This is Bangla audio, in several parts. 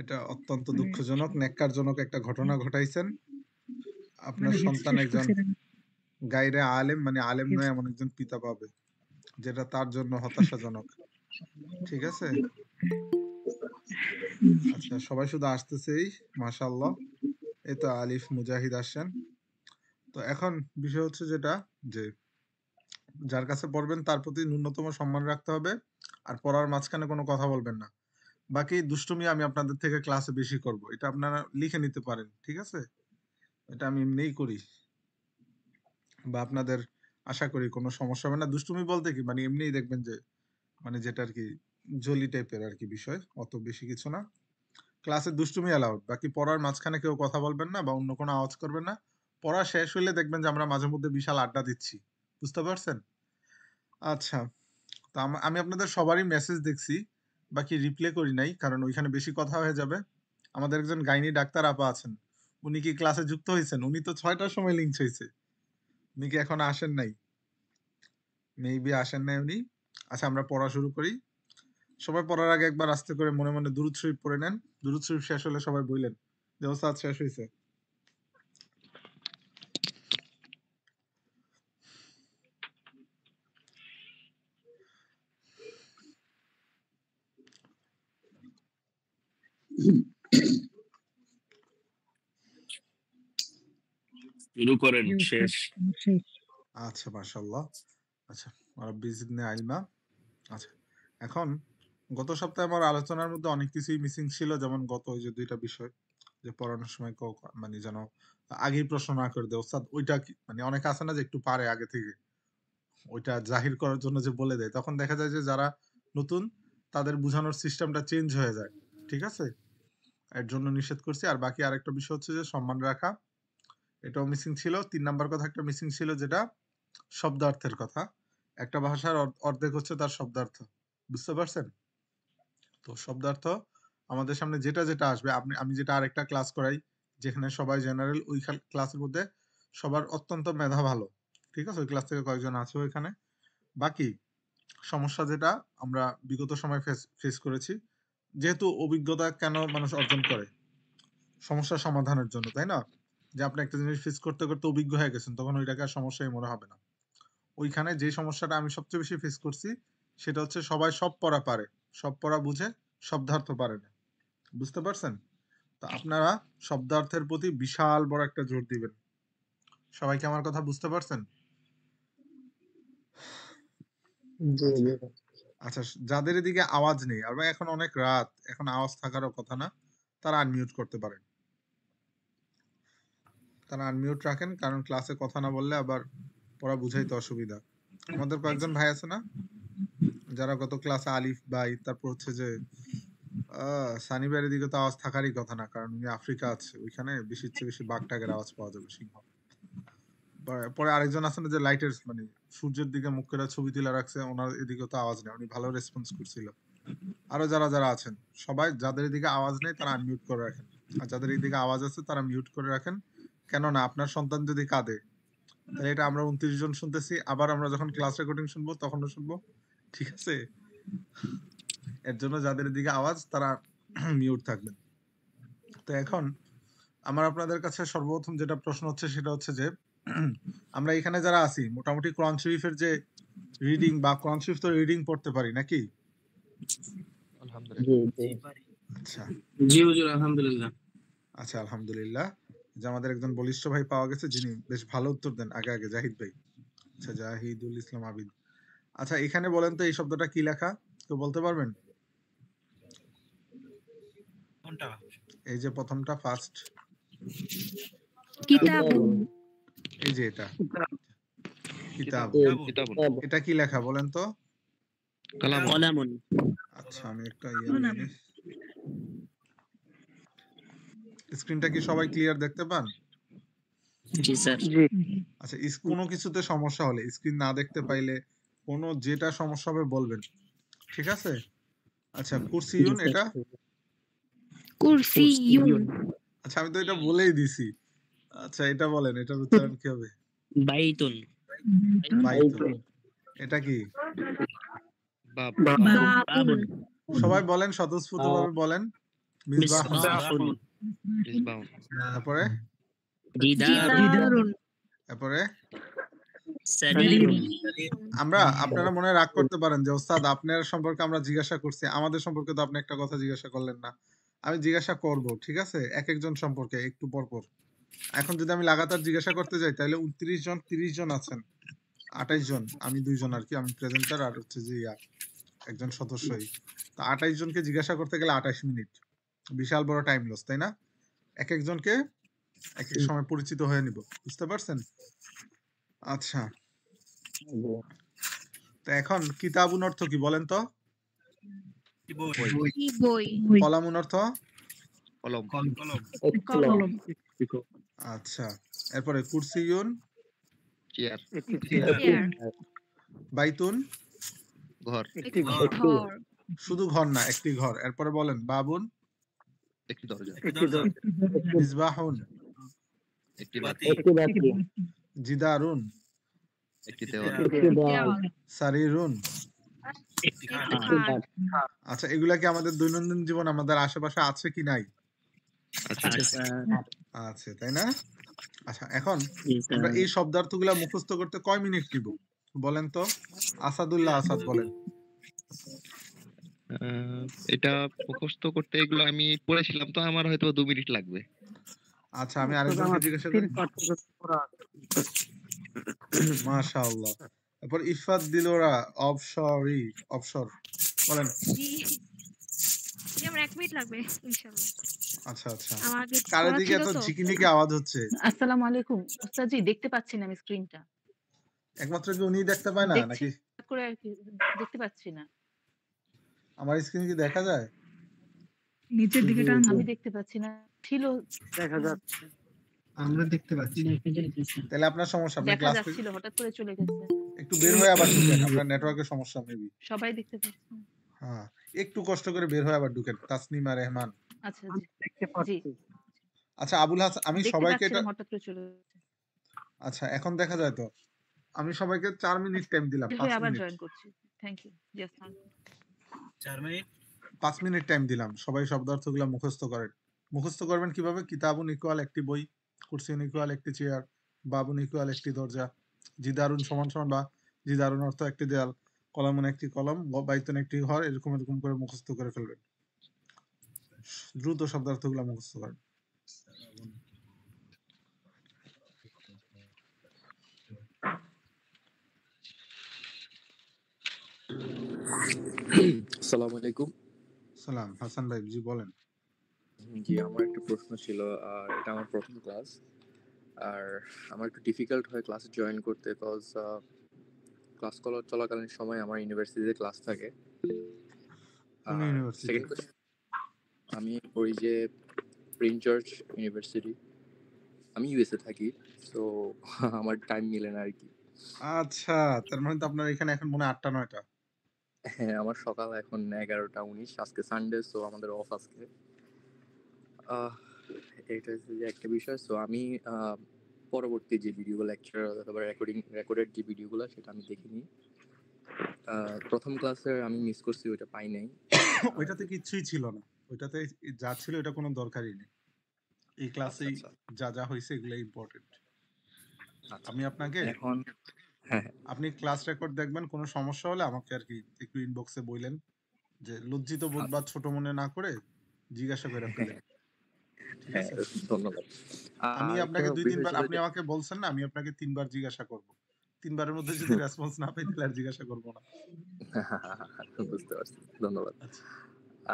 এটা অত্যন্ত দুঃখজনক, ন্যাক্কারজনক একটা ঘটনা ঘটাইছেন। আপনার মানে সন্তান শেষ একজন করছিলেন। গায়রে আলেম, মানে আলেম নয় এমন একজন পিতা পাবে, যেটা তার জন্য হতাশাজনক। ঠিক আছে? আচ্ছা, সবাই শুধু আসতেছেই, মাশাআল্লাহ। এই তো আলিফ মুজাহিদ আসছেন। তো এখন বিষয় হচ্ছে যেটা, যে যার কাছে পড়বেন তার প্রতি ন্যূনতম সম্মান রাখতে হবে, আর পড়ার মাঝখানে কোনো কথা বলবেন না। বাকি দুষ্টুমি আমি আপনাদের থেকে ক্লাসে বেশি করব, এটা আপনারা লিখে নিতে পারেন। ঠিক আছে? এটা আমি এমনিই করি, বা আপনাদের আশা করি কোনো সমস্যা হবে না। দুষ্টুমি বলতে কি, মানে এমনিই দেখবেন যে, মানে যেটা আর কি জলি টাইপের আর কি বিষয়, অত বেশি কিছু না। ক্লাসে দুষ্টুমি অ্যালাউড, বাকি পড়ার মাঝখানে কেউ কথা বলবেন না বা অন্য কোনো আওয়াজ করবেন না। পড়া শেষ হইলে দেখবেন যে আমরা মাঝে মধ্যে বিশাল আড্ডা দিচ্ছি। বুঝতে পারছেন? আচ্ছা, তো আমি আপনাদের সবারই মেসেজ দেখছি, বাকি রিপ্লে করি নাই, কারণ ওইখানে বেশি কথা হয়ে যাবে। আমাদের একজন গাইনি ডাক্তার আপা আছেন, উনি কি ক্লাসে যুক্ত হয়েছেন? উনি তো 6টার সময় লিঙ্ক হয়েছে, উনি কি এখন আসেন নাই? মেবি আসেন নাই উনি। আচ্ছা, আমরা পড়া শুরু করি। সবাই পড়ার আগে একবার আস্তে করে মনে মনে দুরূদ শরীফ পড়ে নেন। দুরূদ শরীফ শেষ হলে সবাই বললেন যে ওস্তাদ শেষ হয়েছে। শুরু করেন, জি উস্তাদ, শেষ। আমার শেষ। আচ্ছা, মাশাআল্লাহ। আচ্ছা, রাব্বি জিদনি ইলমা। আচ্ছা, এখন গত সপ্তাহে আমার আলোচনার মধ্যে অনেক কিছুই মিসিং ছিল, যেমন গত ওই যে 2টা বিষয়, যে পড়ানোর সময় মানে যেন আগেই প্রশ্ন না করে দেয় ওস্তাদ, ওইটা কি, মানে অনেকে আছে না যে একটু পারে আগে থেকে, ওইটা জাহির করার জন্য যে বলে দেয়, তখন দেখা যায় যে যারা নতুন তাদের বোঝানোর সিস্টেমটা চেঞ্জ হয়ে যায়। ঠিক আছে? এর জন্য নিষেধ করছি। আর বাকি আরেকটা বিষয় হচ্ছে যে সম্মান রাখা, এটাও মিসিং ছিল। 3 নাম্বার কথা একটা মিসিং ছিল, যেটা শব্দার্থের কথা। একটা ভাষার অর্ধেক হচ্ছে তার শব্দার্থ। বুঝতে পারছেন? তো শব্দার্থ আমাদের সামনে যেটা যেটা আসবে, আমি যেটা আরেকটা ক্লাস করাই, যেখানে সবাই জেনারেল, ওই ক্লাসের মধ্যে সবার অত্যন্ত মেধা ভালো। ঠিক আছে? ওই ক্লাস থেকে কয়েকজন আছে ওইখানে। বাকি সমস্যা যেটা আমরা বিগত সময় ফেস করেছি, যেহেতু অভিজ্ঞতা কেন মানুষ অর্জন করে? সমস্যা সমাধানের জন্য, তাই না? যে আপনি একটা জিনিস ফেস করতে করতে অভিজ্ঞ হয়ে গেছেন, তখন ওইটাকে আর সমস্যাই মনে হবে না। ওইখানে যে সমস্যাটা আমি সবচেয়ে বেশি ফেস করছি, সেটা হচ্ছে সবাই সব পড়া পারে, সব পড়া বুঝে, শব্দার্থ পারে না। বুঝতে পারছেন? তো আপনারা শব্দার্থের প্রতি বিশাল বড় একটা জোর দিবেন। সবাই কি আমার কথা বুঝতে পারছেন? জি জি আচ্ছা, যাদের এদিকে আওয়াজ নেই, আর এখন অনেক রাত, এখন আওয়াজ থাকারও কথা না, তারা আনমিউট করতে পারেন। তারা আনমিউট রাখেন, কারণ ক্লাসে কথা না বললে আবার পড়া বুঝাইতে অসুবিধা। আমাদের কয়েকজন ভাই আছে না, যারা গত ক্লাসে, আলিফ ভাই, তারপর হচ্ছে যে সানি ভাইয়ের দিকে তো আওয়াজ থাকারই কথা না, কারণ উনি আফ্রিকা আছে, ওইখানে বেশির চেয়ে বেশি বাঘটাকের আওয়াজ পাওয়া যাবে, সিংহ। পরে আরেকজন আছেন যে লাইটের, মানে সূর্যের দিকে মুখ করে ছবি তুলে রাখছে, ওনার এদিকে তো আওয়াজ নেই, উনি ভালো রেসপন্স করছিল। আরো যারা যারা আছেন, সবাই যাদের এদিকে আওয়াজ নেই তারা আনমিউট করে রাখেন, আর যাদের এদিকে আওয়াজ আছে তারা মিউট করে রাখেন। কেননা আপনার সন্তান যদি কাঁদে, তাহলে এটা আমরা 29 জন শুনতেছি, আবার আমরা যখন ক্লাস রেকর্ডিং শুনবো তখনও শুনবো। ঠিক আছে? এর জন্য যাদের এদিকে আওয়াজ তারা মিউট থাকবেন। তো এখন আমার আপনাদের কাছে সর্বপ্রথম যেটা প্রশ্ন হচ্ছে, সেটা হচ্ছে যে আমরা এখানে যারা আছি, মোটামুটি কোরআন শরীফের যে রিডিং, বা কোরআন শরীফ তো রিডিং পড়তে পারি নাকি? জি জি আচ্ছা জি হুজুর, আলহামদুলিল্লাহ। আচ্ছা, আলহামদুলিল্লাহ। যে আমাদের একজন বলিষ্ঠ ভাই পাওয়া গেছে, যিনি বেশ ভালো উত্তর দেন আগে আগে, জাহিদ ভাই। আচ্ছা, জাহিদুল ইসলাম আবিদ। আচ্ছা, এখানে বলেন তো এই শব্দটা কি লেখা, কেউ বলতে পারবেন? এই যে প্রথমটা, ফার্স্ট, কিতাবুন। এই যে এটা কিতাব, কিতাবুন। এটা কি লেখা বলেন তো? কলামুন। আচ্ছা, আমি একটা স্ক্রিনটা কি সবাই ক্লিয়ার দেখতে পান? জি স্যার। আচ্ছা, কোনো কিছুতে সমস্যা হলে, স্ক্রিন না দেখতে পাইলে, কোনো যেটা সমস্যা হবে বলবেন। ঠিক আছে? আচ্ছা, কুরসিয়ুন, এটা কুরসিয়ুন। আচ্ছা, আমি তো এটা বলেই দিছি। আচ্ছা, এটা বলেন, এটার উচ্চারণ কি হবে? বাইতুন। বাইতুন। এটা কি? বাব। বাবুন। সবাই বলেন, স্বতঃস্ফূর্ত ভাবে বলেন। মিসবাহুন, মিসবাহুন, মিসবাহুন, তারপরে জিদারুন, তারপরে সারিরুন, আপনারা মনে হয় রাগ করতে পারেন যে ওস্তাদ আপনার সম্পর্কে আমরা জিজ্ঞাসা করছি, আমাদের সম্পর্কে তো আপনি একটা কথা জিজ্ঞাসা করলেন না। আমি জিজ্ঞাসা করব, ঠিক আছে, এক একজন সম্পর্কে একটু পর পর। এখন যদি আমি লাগাতার জিজ্ঞাসা করতে যাই তাহলে 29 জন 30 জন আছেন, 28 জন, আমি 2 জন আর কি, আমি প্রেজেন্টার আর হচ্ছে যে একজন সদস্যই। তো 28 জনকে জিজ্ঞাসা করতে গেলে 28 মিনিট, বিশাল বড় টাইম লস, তাই না? এক একজনকে এক এক সময় পরিচিত হয়ে নিব, বুঝতে পারছেন? আচ্ছা, জি। তো এখন কিতাবুন অর্থ কি বলেন তো? কি বই কলামুন অর্থ? কলম, কলম আচ্ছা, এরপরে কুরসিয়ুন? Chair, chair Baitun? ঘর, একটি ঘর শুধু ঘর না, একটি ঘর। এরপরে বলেন বাবুন? একটি দরজা, মিসবাহুন? একটি বাতি, একটি বাতি, জিদারুন? একটি দেওয়াল, একটি দেওয়াল, সারিরুন? একটি একটি খাট খাট, আচ্ছা, এগুলা কি আমাদের দৈনন্দিন জীবন আমাদের আশেপাশে আছে কি নাই? আচ্ছা, আছে, তাই না? আচ্ছা, এখন জি স্যার। আমরা এই শব্দার্থগুলা মুখস্থ করতে কয় মিনিট নিব বলেন তো? আসাদুল্লাহ আসাদ বলেন। এটা মুখস্থ করতে এগুলো আমি পড়েছিলাম, তো আমার হয়তো 2 মিনিট লাগবে। আচ্ছা, আমি আরেকজনকে জিজ্ঞাসা করি। মাশাআল্লাহ। তারপর ইফাত দিলোরা অবসরি, অবসর বলেন। জি জি, আমার 1 মিনিট লাগবে ইনশাআল্লাহ। আচ্ছা আচ্ছা, আমার আগে কার পড়া দিকে ছিল এত তো। ঝিকিমিকি আওয়াজ হচ্ছে? আসসালামু আলাইকুম ওস্তাদ জি, দেখতে পাচ্ছি না আমি স্ক্রিনটা, একমাত্র কি উনি দেখতে পায় না দেখছি নাকি করে আর কি, দেখতে পাচ্ছি না। আমার স্ক্রিন কি দেখা যায়? নিচের দিকে টান আমি দেখতে পাচ্ছি না, ছিল দেখা যাচ্ছে। আমরা দেখতে পাচ্ছি। তাহলে আপনার সমস্যা, আপনি দেখা ক্লাস থেকে যাচ্ছিল, হঠাৎ করে চলে গেছে। একটু বের হয়ে আবার ঢুকেন, আপনার নেটওয়ার্কের সমস্যা মেবি। সবাই দেখতে পাচ্ছে। হ্যাঁ, একটু কষ্ট করে বের হয়ে আবার ঢুকেন। তাসনিমা রহমান। আচ্ছা আমি জি দেখতে জি, পাচ্ছি। আচ্ছা, আবুল হাসান, আমি দেখতে সবাইকে এটা, পাচ্ছিলাম, হঠাৎ করে চলে গেছে। আচ্ছা এখন দেখা যায় তো? আমি সবাইকে 4 মিনিট টাইম দিলাম, বের 5 হয়ে আবার মিনিট, জয়েন করছি। থ্যাংক ইউ জি, আসসালামু আলাইকুম। 4 মিনিট 5 মিনিট টাইম দিলাম। সবাই শব্দার্থগুলো মুখস্থ করেন। মুখস্থ করবেন কিভাবে? কিতাবুন ইকুয়াল একটি বই, কুরসিয়ুন ইকুয়াল একটি চেয়ার, বাবুন ইকুয়াল একটি দরজা, জিদারুন সমান সমান বা জিদারুন অর্থ একটি দেয়াল, কলামুন একটি কলম, বাইতুন একটি ঘর, এরকম এরকম করে মুখস্থ করে ফেলবেন। দ্রুত শব্দার্থগুলো মুখস্থ করেন। আসসালামু আলাইকুম। সালাম, হাসান ভাই জি বলেন। জি, আমার একটা প্রশ্ন ছিল। আর এটা আমার প্রথম ক্লাস। আর আমার একটু ডিফিকাল্ট হয় ক্লাসে জয়েন করতে, কজ ক্লাস চলাকালীন সময় আমার ইউনিভার্সিটিতে ক্লাস থাকে। কোন আর ইউনিভার্সিটি? সেকেন্ড কোয়েশ্চেন, আমি ওই যে প্রিন্স জর্জ ইউনিভার্সিটি, আমি ইউএসএ থাকি, সো আমার টাইম মিলে না আর কি। আচ্ছা, তার মানে তো আপনার এখানে এখন মনে হয় 8টা 9টা। হ্যাঁ, আমার সকাল এখন 11টা 19, আজকে সানডে, সো আমাদের অফ আজকে। আহ, এটা হচ্ছে যে একটা বিষয়। সো আমি পরবর্তী যে ভিডিওগুলো, লেকচার অথবা রেকর্ডেড যে ভিডিওগুলো, সেটা আমি দেখিনি। প্রথম ক্লাসে আমি মিস করছি, ওইটা পাই নাই। ওইটাতে কিচ্ছুই ছিল না, ওইটাতে যা ছিল এটা কোনো দরকারই নেই। এই ক্লাসেই আচ্ছা, যা যা হয়েছে এগুলো ইম্পর্টেন্ট। আচ্ছা। আমি আপনাকে, এখন হ্যাঁ, আপনি ক্লাস রেকর্ড দেখবেন, কোনো সমস্যা হলে আমাকে আর কি একটু ইনবক্সে বললেন, যে লজ্জিত বোধ বা ছোট মনে না করে জিজ্ঞাসা করে ফেলেন, ঠিক হ্যাঁ, আছে? ধন্যবাদ। আমি আর আপনাকে একটা 2-3 বিষয় বার, ছিল আপনি যে আমাকে বলছেন না, আমি আপনাকে 3 বার জিজ্ঞাসা করব। 3 বারের মধ্যে যদি রেসপন্স না পাই তাহলে আর জিজ্ঞাসা করব না। বুঝতে পারছি, ধন্যবাদ। আচ্ছা,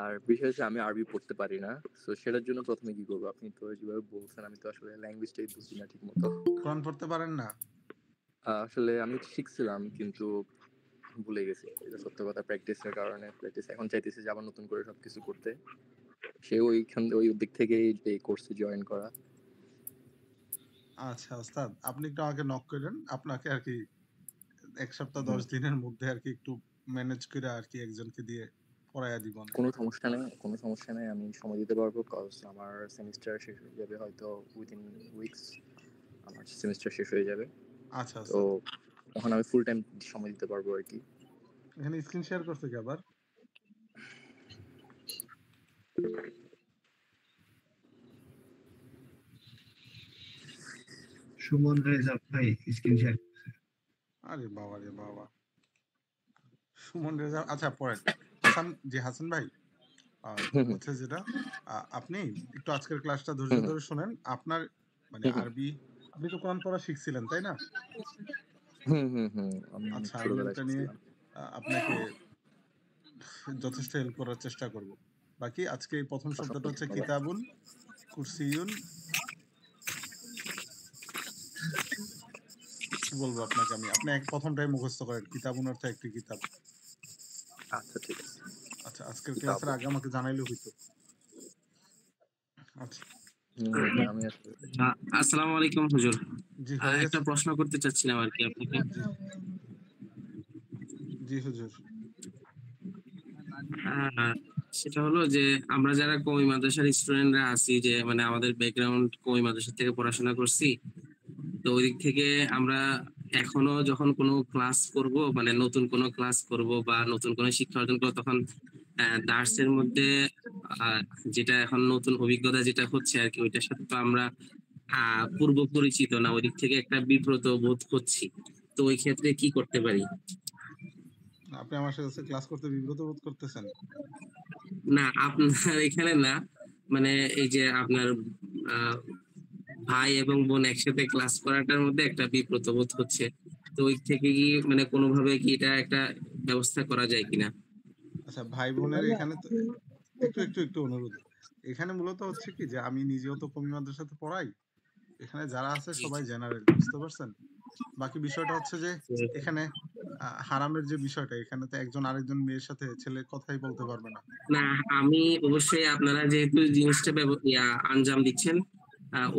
আর বিষয় হচ্ছে আমি আরবি পড়তে পারি না, সো সেটার জন্য প্রথমে কি করবো? আপনি তো যেভাবে বলছেন, আমি তো আসলে ল্যাঙ্গুয়েজটাই বুঝি না ঠিক মতো। কোরআন পড়তে পারেন না? আসলে আমি শিখছিলাম, কিন্তু ভুলে গেছি। এটা সত্য কথা, প্র্যাকটিসের কারণে। প্র্যাকটিস এখন চাইতেছি যে আবার নতুন করে সবকিছু করতে। সে ওই দিক থেকেই এই কোর্সে জয়েন করা। আচ্ছা ওস্তাদ, আপনি একটু আমাকে নক করেন, আপনাকে আর কি 1 সপ্তাহ হুম, 10 দিনের মধ্যে আর কি একটু ম্যানেজ করে আর কি একজনকে দিয়ে পড়ায়া দিব না। কোনো সমস্যা নেই, কোনো সমস্যা নেই। আমি সময় দিতে পারবো, কজ আমার সেমিস্টার শেষ হয়ে যাবে হয়তো উইদিন উইকস। আমার সেমিস্টার শেষ হয়ে যাবে, আচ্ছা তো ওস্তাদ, তখন আমি ফুল টাইম সময় দিতে পারবো আর কি। এখানে স্ক্রিন শেয়ার করছে কি আবার? সুমন রেজা ভাই স্ক্রিন শেয়ার। আরে বাবা রে বাবা, সুমন রেজা। আচ্ছা পড়েন। হাসান ভাই, হচ্ছে যেটা আপনি একটু আজকের ক্লাসটা ধৈর্য ধরে শোনেন। আপনার মানে আরবি, আপনি তো কোরআন পড়া শিখছিলেন তাই না? আমি আচ্ছা, আমি ছোটবেলায় ওটা নিয়ে শিখছিলাম। আপনাকে যথেষ্ট হেল্প করার চেষ্টা করব। বাকি আজকে এই প্রথম শব্দটা হচ্ছে কিতাবুন, কুরসিয়ুন। কি বলবো আপনাকে আমি, আপনি প্রথমটাই মুখস্থ করেন, কিতাবুন অর্থ একটি কিতাব। আচ্ছা ঠিক আছে। আচ্ছা, আজকের ক্লাসের আগে আমাকে জানাইলে হইতো। আচ্ছা আমি আসলে আসসালামু আলাইকুম হুজুর। জি, হয়ে একটা গেছে। প্রশ্ন করতে চাচ্ছিলাম আর কি আপনাকে। জি জি হুজুর। সেটা হলো যে আমরা যারা কওমি মাদ্রাসার স্টুডেন্টরা আছি, যে মানে আমাদের ব্যাকগ্রাউন্ড কওমি মাদ্রাসা থেকে পড়াশোনা করছি, তো ওই দিক থেকে আমরা এখনো যখন কোনো ক্লাস করব, মানে নতুন কোনো ক্লাস করব বা নতুন কোনো শিক্ষা অর্জন করবো, তখন দার্সের মধ্যে আহ, যেটা এখন নতুন অভিজ্ঞতা যেটা হচ্ছে আর কি, ওইটার সাথে তো আমরা পূর্ব পরিচিত না, ওই দিক থেকে একটা বিব্রত বোধ করছি। তো ওই ক্ষেত্রে কি করতে পারি? আপনি আমার সাথে ক্লাস করতে বিব্রত বোধ করতেছেন? না, আপনার এখানে না, মানে এই যে আপনার আহ, ভাই এবং বোন একসাথে ক্লাস করাটার মধ্যে একটা বিব্রত বোধ হচ্ছে। তো ওই থেকে কি মানে কোনোভাবে কি এটা একটা ব্যবস্থা করা যায় কিনা? আচ্ছা, ভাই বোনের এখানে তো একটু একটু একটু অনুরোধ। এখানে মূলত হচ্ছে কি যে আমি নিজেও তো কমি মাদ্রাসাতে পড়াই। এখানে যারা আছে সবাই জেনারেল, বুঝতে পারছেন? বাকি বিষয়টা হচ্ছে যে এখানে হারামের যে বিষয়টা, এখানে তো একজন আরেকজন মেয়ের সাথে ছেলে কথাই বলতে পারবে না। না, আমি অবশ্যই আপনারা যেহেতু জিনিসটা আঞ্জাম দিচ্ছেন,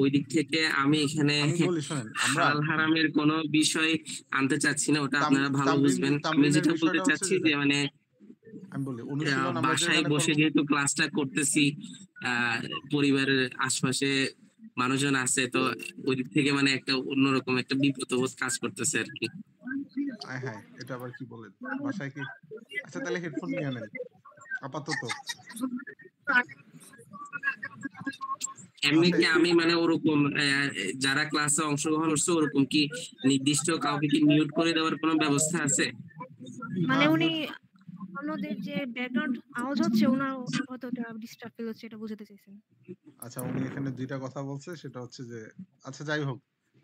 ওই দিক থেকে আমি এখানে আমি বলি শোনেন, আমরা হালাল হারামের কোনো বিষয় আনতে চাচ্ছি না, ওটা আপনারা ভালো বুঝবেন। আমি তামরিনের যেটা বলতে বিষয়টা হচ্ছে চাচ্ছি যেটা, যে মানে আমি বলি অনুশীলন আমরা যে বাসায় এখানে বসে করব। যেহেতু ক্লাসটা করতেছি, পরিবারের আশপাশে মানুষজন আছে, তো ওই দিক থেকে মানে একটা অন্যরকম একটা বিব্রত বোধ কাজ করতেছে আর কি। হ্যাঁ হ্যাঁ, এটা আবার কি বলেন, বাসায় কি? আচ্ছা তাহলে হেডফোন নিয়ে নেন আপাতত। এমনি আচ্ছা, কি আমি মানে ওরকম যারা ক্লাসে অংশগ্রহণ করছে ওরকম কি নির্দিষ্ট কাউকে কি মিউট করে দেওয়ার কোনো ব্যবস্থা আছে? মানে উনি মিউট। অন্যদের যে ব্যাকগ্রাউন্ড আওয়াজ হচ্ছে ওনার হয়তো ওটা ডিস্টার্ব ফিল হচ্ছে, এটা বুঝাতে চাইছেন। আচ্ছা, উনি এখানে দুইটা কথা বলছে, সেটা হচ্ছে যে, আচ্ছা যাই হোক,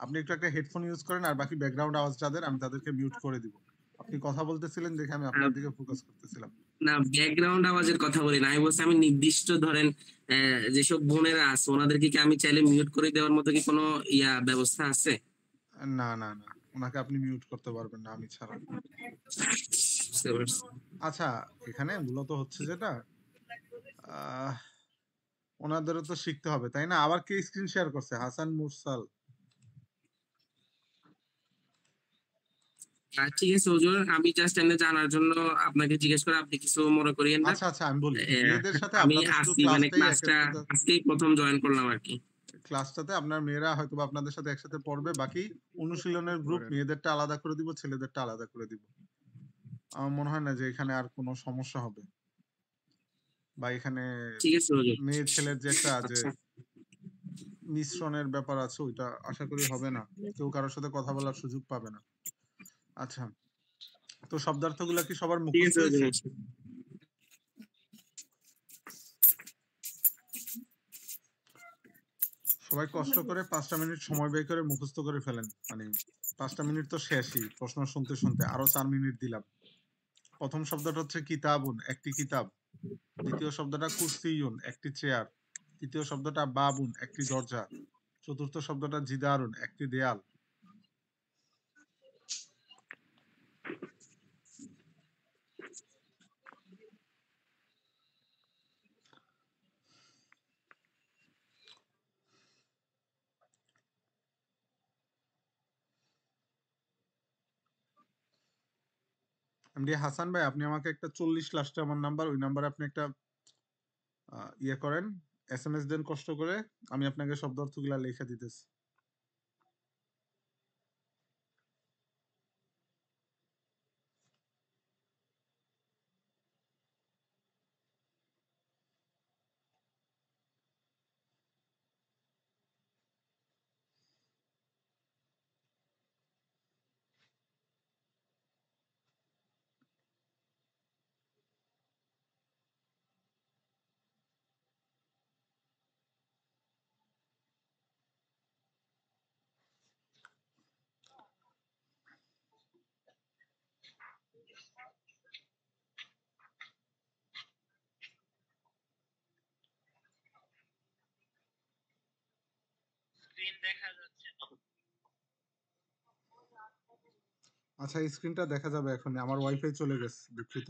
আপনি একটু একটা হেডফোন ইউজ করেন, আর বাকি ব্যাকগ্রাউন্ড আওয়াজ যাদের আমি তাদেরকে মিউট করে দিব। আপনি কথা বলতেছিলেন দেখে আমি আহ, আপনার দিকে ফোকাস করতেছিলাম। না, ব্যাকগ্রাউন্ড আওয়াজের কথা বলি না, আমি বলছি আমি নির্দিষ্ট ধরেন যেসব বোনেরা আছে ওনাদেরকে কি আমি চাইলে মিউট করে দেওয়ার মতো কি কোনো ব্যবস্থা আছে? না না না, ওনাকে আপনি মিউট করতে পারবেন না আমি ছাড়া। বুঝতে পারছি। আচ্ছা, এখানে মূলত হচ্ছে যেটা, আহ ওনাদেরও তো শিখতে হবে তাই না? আবার কে স্ক্রিন শেয়ার করছে? হাসান মুরসাল। ঠিক আছে হুজুর, আমি জাস্ট এনে জানার জন্য আপনাকে জিজ্ঞেস করে, আপনি কিছু মনে করিয়েন না। আচ্ছা আচ্ছা, আমি বলি মেয়েদের সাথে আমি আপনাদের শুধু আসি, মানে ক্লাসটাই ক্লাসটা একের সাথে, আজকেই প্রথম জয়েন করলাম আর কি। ক্লাসটাতে আপনার মেয়েরা হয়তো বা আপনাদের সাথে একসাথে পড়বে, বাকি অনুশীলনের গ্রুপ মেয়েদেরটা আলাদা করে দিব, ছেলেদেরটা আলাদা করে দিব। আমার মনে হয় না যে এখানে আর কোনো সমস্যা হবে, বা এখানে ঠিক আছে হুজুর। মেয়ে ছেলের যে একটা যে আচ্ছা, মিশ্রণের ব্যাপার আছে, ওইটা আশা করি হবে না, কেউ কারোর সাথে কথা বলার সুযোগ পাবে না। আচ্ছা, তো শব্দার্থগুলো কি সবার ঠিক মুখস্থ আছে হুজুর। হয়েছে? সবাই কষ্ট করে 5টা মিনিট সময় ব্যয় করে মুখস্থ করে ফেলেন। মানে 5টা মিনিট তো শেষই, প্রশ্ন শুনতে শুনতে আরো 4 মিনিট দিলাম। প্রথম শব্দটা হচ্ছে কিতাবুন, একটি কিতাব। দ্বিতীয় শব্দটা কুরসিয়ুন, একটি চেয়ার। তৃতীয় শব্দটা বাবুন, একটি দরজা। চতুর্থ শব্দটা জিদারুন, একটি দেয়াল। এমডি হাসান ভাই, আপনি আমাকে একটা 40 লাস্টে আমার নাম্বার, ওই নাম্বারে আপনি একটা ইয়ে করেন, এসএমএস দেন কষ্ট করে, আমি আপনাকে শব্দ অর্থগুলা লিখে দিতেছি। আচ্ছা স্ক্রিনটা দেখা যাবে এখন, আমার ওয়াইফাই চলে গেছে, দুঃখিত।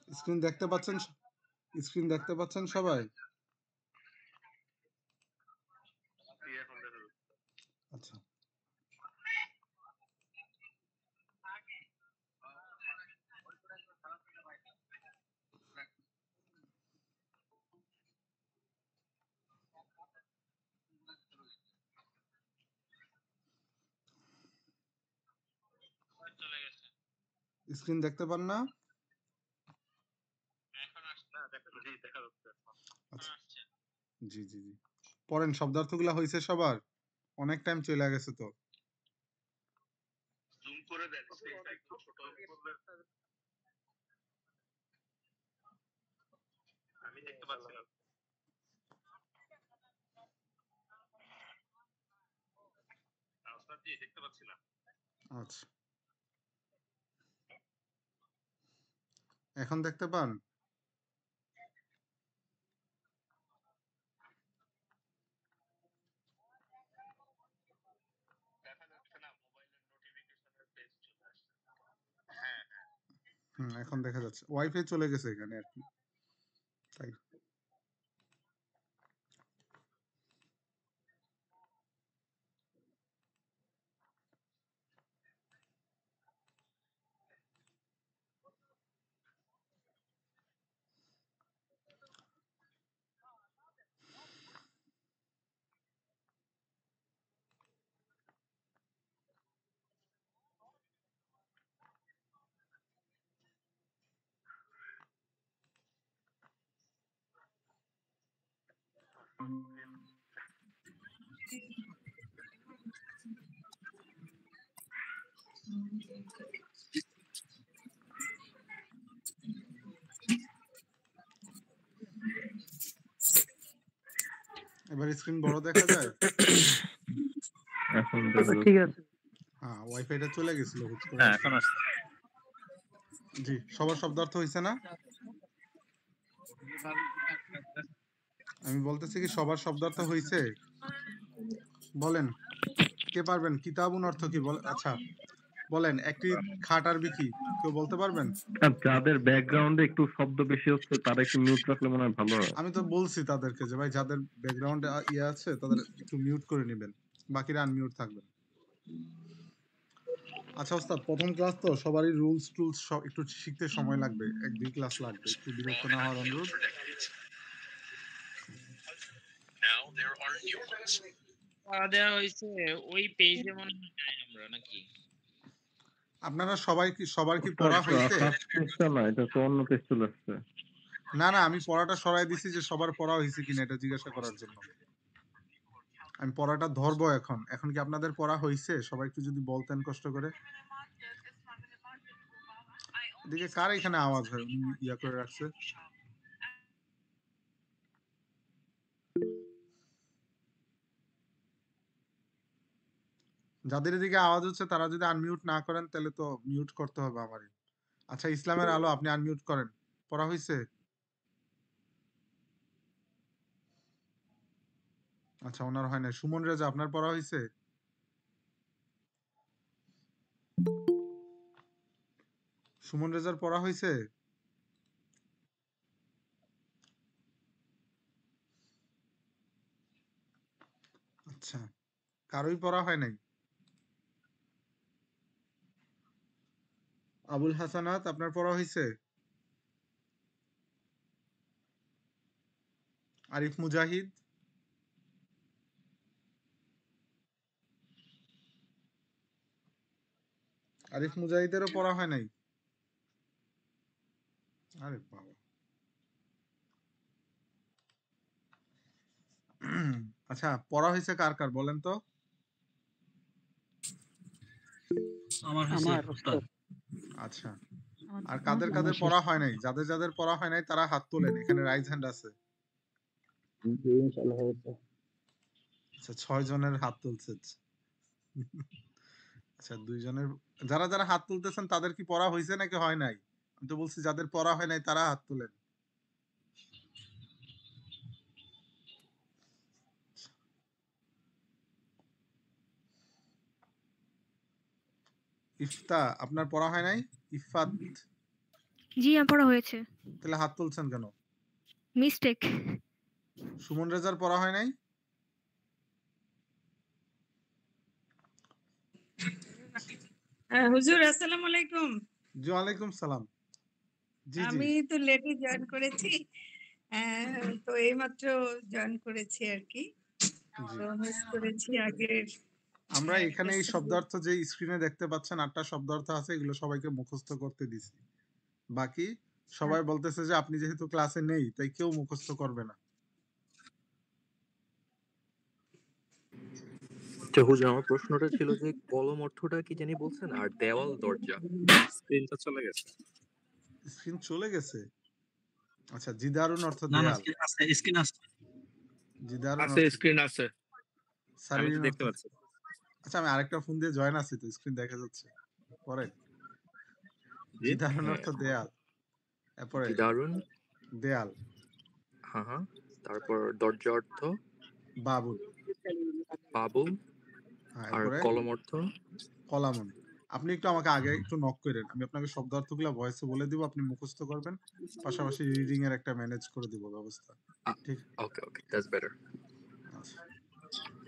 স্ক্রিন দেখতে পাচ্ছেন? স্ক্রিন দেখতে পাচ্ছেন সবাই? আচ্ছা স্ক্রিন দেখতে পান না? আচ্ছা জি জি জি, পড়েন। শব্দার্থগুলা হয়েছে সবার? অনেক টাইম চলে গেছে তো। আচ্ছা এখন দেখতে পান? এখন দেখা যাচ্ছে, ওয়াইফাই চলে গেছে এখানে আর কি, তাই। এবার স্ক্রিন বড় দেখা যায়? এখন ঠিক আছে। হ্যাঁ, ওয়াইফাইটা চলে গেছিল হুট করে। হ্যাঁ এখন আসছে। জি, সবার শব্দার্থ হয়েছে না? আমি বলতেছি কি সবার শব্দার্থ হয়েছে? বলেন কে পারবেন? কিতাবুন অর্থ কি বল? আচ্ছা বলেন, একটি খাট আরবি কি? কেউ বলতে পারবেন? আর যাদের ব্যাকগ্রাউন্ডে একটু শব্দ বেশি হচ্ছে তারা একটু মিউট রাখলে মনে হয় ভালো হয়। আমি তো বলছি তাদেরকে যে ভাই যাদের ব্যাকগ্রাউন্ডে ইয়ে আছে তাদের একটু মিউট করে নেবেন, বাকিরা আনমিউট থাকবেন। আচ্ছা ওস্তাদ, প্রথম ক্লাস তো সবারই রুলস টুলস সব একটু শিখতে সময় লাগবে, 1-2 ক্লাস লাগবে, একটু বিরক্ত না হওয়ার অনুরোধ। পড়া দেওয়া হয়েছে ওই পেজে মনে হয় নাই আমরা নাকি? আপনারা সবাই কি, সবার কি পড়া হয়েছে? ফার্স্ট পেজটা না, এটা তো অন্য পেজ চলে আসছে। না না, আমি পড়াটা সরাই দিছি যে সবার পড়া হয়েছে কিনা এটা জিজ্ঞাসা করার জন্য। আমি পড়াটা ধরবো এখন। এখন কি আপনাদের পড়া হয়েছে? সবাই একটু যদি বলতেন কষ্ট করে। এদিকে কার এখানে আওয়াজ হয়? উনি ইয়া করে রাখছে। যাদের এদিকে আওয়াজ হচ্ছে তারা যদি আনমিউট না করেন তাহলে তো মিউট করতে হবে আমারই। আচ্ছা ইসলামের আলো, আপনি আনমিউট করেন। পড়া হয়েছে? আচ্ছা ওনার হয় না। সুমন রেজা, আপনার পড়া হয়েছে? সুমন রেজার পড়া হয়েছে? আচ্ছা, কারোই পড়া হয় নাই? আবুল হাসানাত, আপনার পড়া হয়েছে? আরিফ মুজাহিদ, আরিফ মুজাহিদেরও পড়া হয় নাই? আরে বাবা। আচ্ছা, পড়া হয়েছে কার কার বলেন তো? আমার উস্তাদ। আচ্ছা, আমার আর কাদের কাদের শেষ। পড়া হয় নাই? যাদের যাদের পড়া হয় নাই তারা হাত তোলেন, এখানে রাইজ হ্যান্ড আছে। জি, ইনশাআল্লাহ হয়েছে। আচ্ছা, 6 জনের হাত তুলছে। আচ্ছা, 2 জনের, যারা যারা হাত তুলতেছেন তাদের কি পড়া হয়েছে নাকি হয় নাই? আমি তো বলছি যাদের পড়া হয় নাই তারা হাত তুলেন। ইফতা, আপনার পড়া হয় নাই? ইফাত, জি আমার পড়া হয়েছে। তাহলে হাত তুলছেন কেন? মিস্টেক। সুমন রেজার পড়া হয় নাই? হুজুর আসসালামু আলাইকুম। জি ওয়ালাইকুম সালাম। জি জি আমি তো লেটে জয়েন করেছি, তো এইমাত্র জয়েন করেছি আর কি, জি। তো মিস করেছি আগের আমরা এখানে এই question শব্দার্থ যে স্ক্রিনে দেখতে পাচ্ছেন 8টা শব্দার্থ আছে, এগুলো সবাইকে মুখস্থ করতে দিছি। বাকি সবাই বলতেছে যে আপনি যেহেতু ক্লাসে নেই তাই কেউ মুখস্থ করবে না। আচ্ছা হুজুর, আমার প্রশ্নটা ছিল যে কলম অর্থটা কি জানি বলছেন, আর দেওয়াল দরজা। স্ক্রিনটা চলে গেছে। স্ক্রিন চলে গেছে? আচ্ছা, জিদারুন অর্থ না দেয়াল। স্ক্রিন আছে। জিদারুন আছে, অর্থ স্ক্রিন আছে, আমি সারিন তো দেখতে অর্থ। পাচ্ছি। আচ্ছা, আমি আরেকটা ফোন দিয়ে জয়েন আছি তো স্ক্রিন দেখা যাচ্ছে। পরে জি জিদারুন হ্যাঁ, অর্থ দেয়াল, এরপরে জিদারুন, দেয়াল, হ্যাঁ, তারপর দরজা অর্থ বাবুল, বাবুল, হ্যাঁ, আর এরপরে কলম অর্থ কলামুন। আপনি একটু আমাকে আগে একটু নক করেন, আমি আপনাকে শব্দার্থগুলো ভয়েসে বলে দিব, আপনি মুখস্থ করবেন, পাশাপাশি রিডিং এর একটা ম্যানেজ করে দিব ব্যবস্থা। ঠিক? ওকে, দ্যাটস বেটার। আচ্ছা,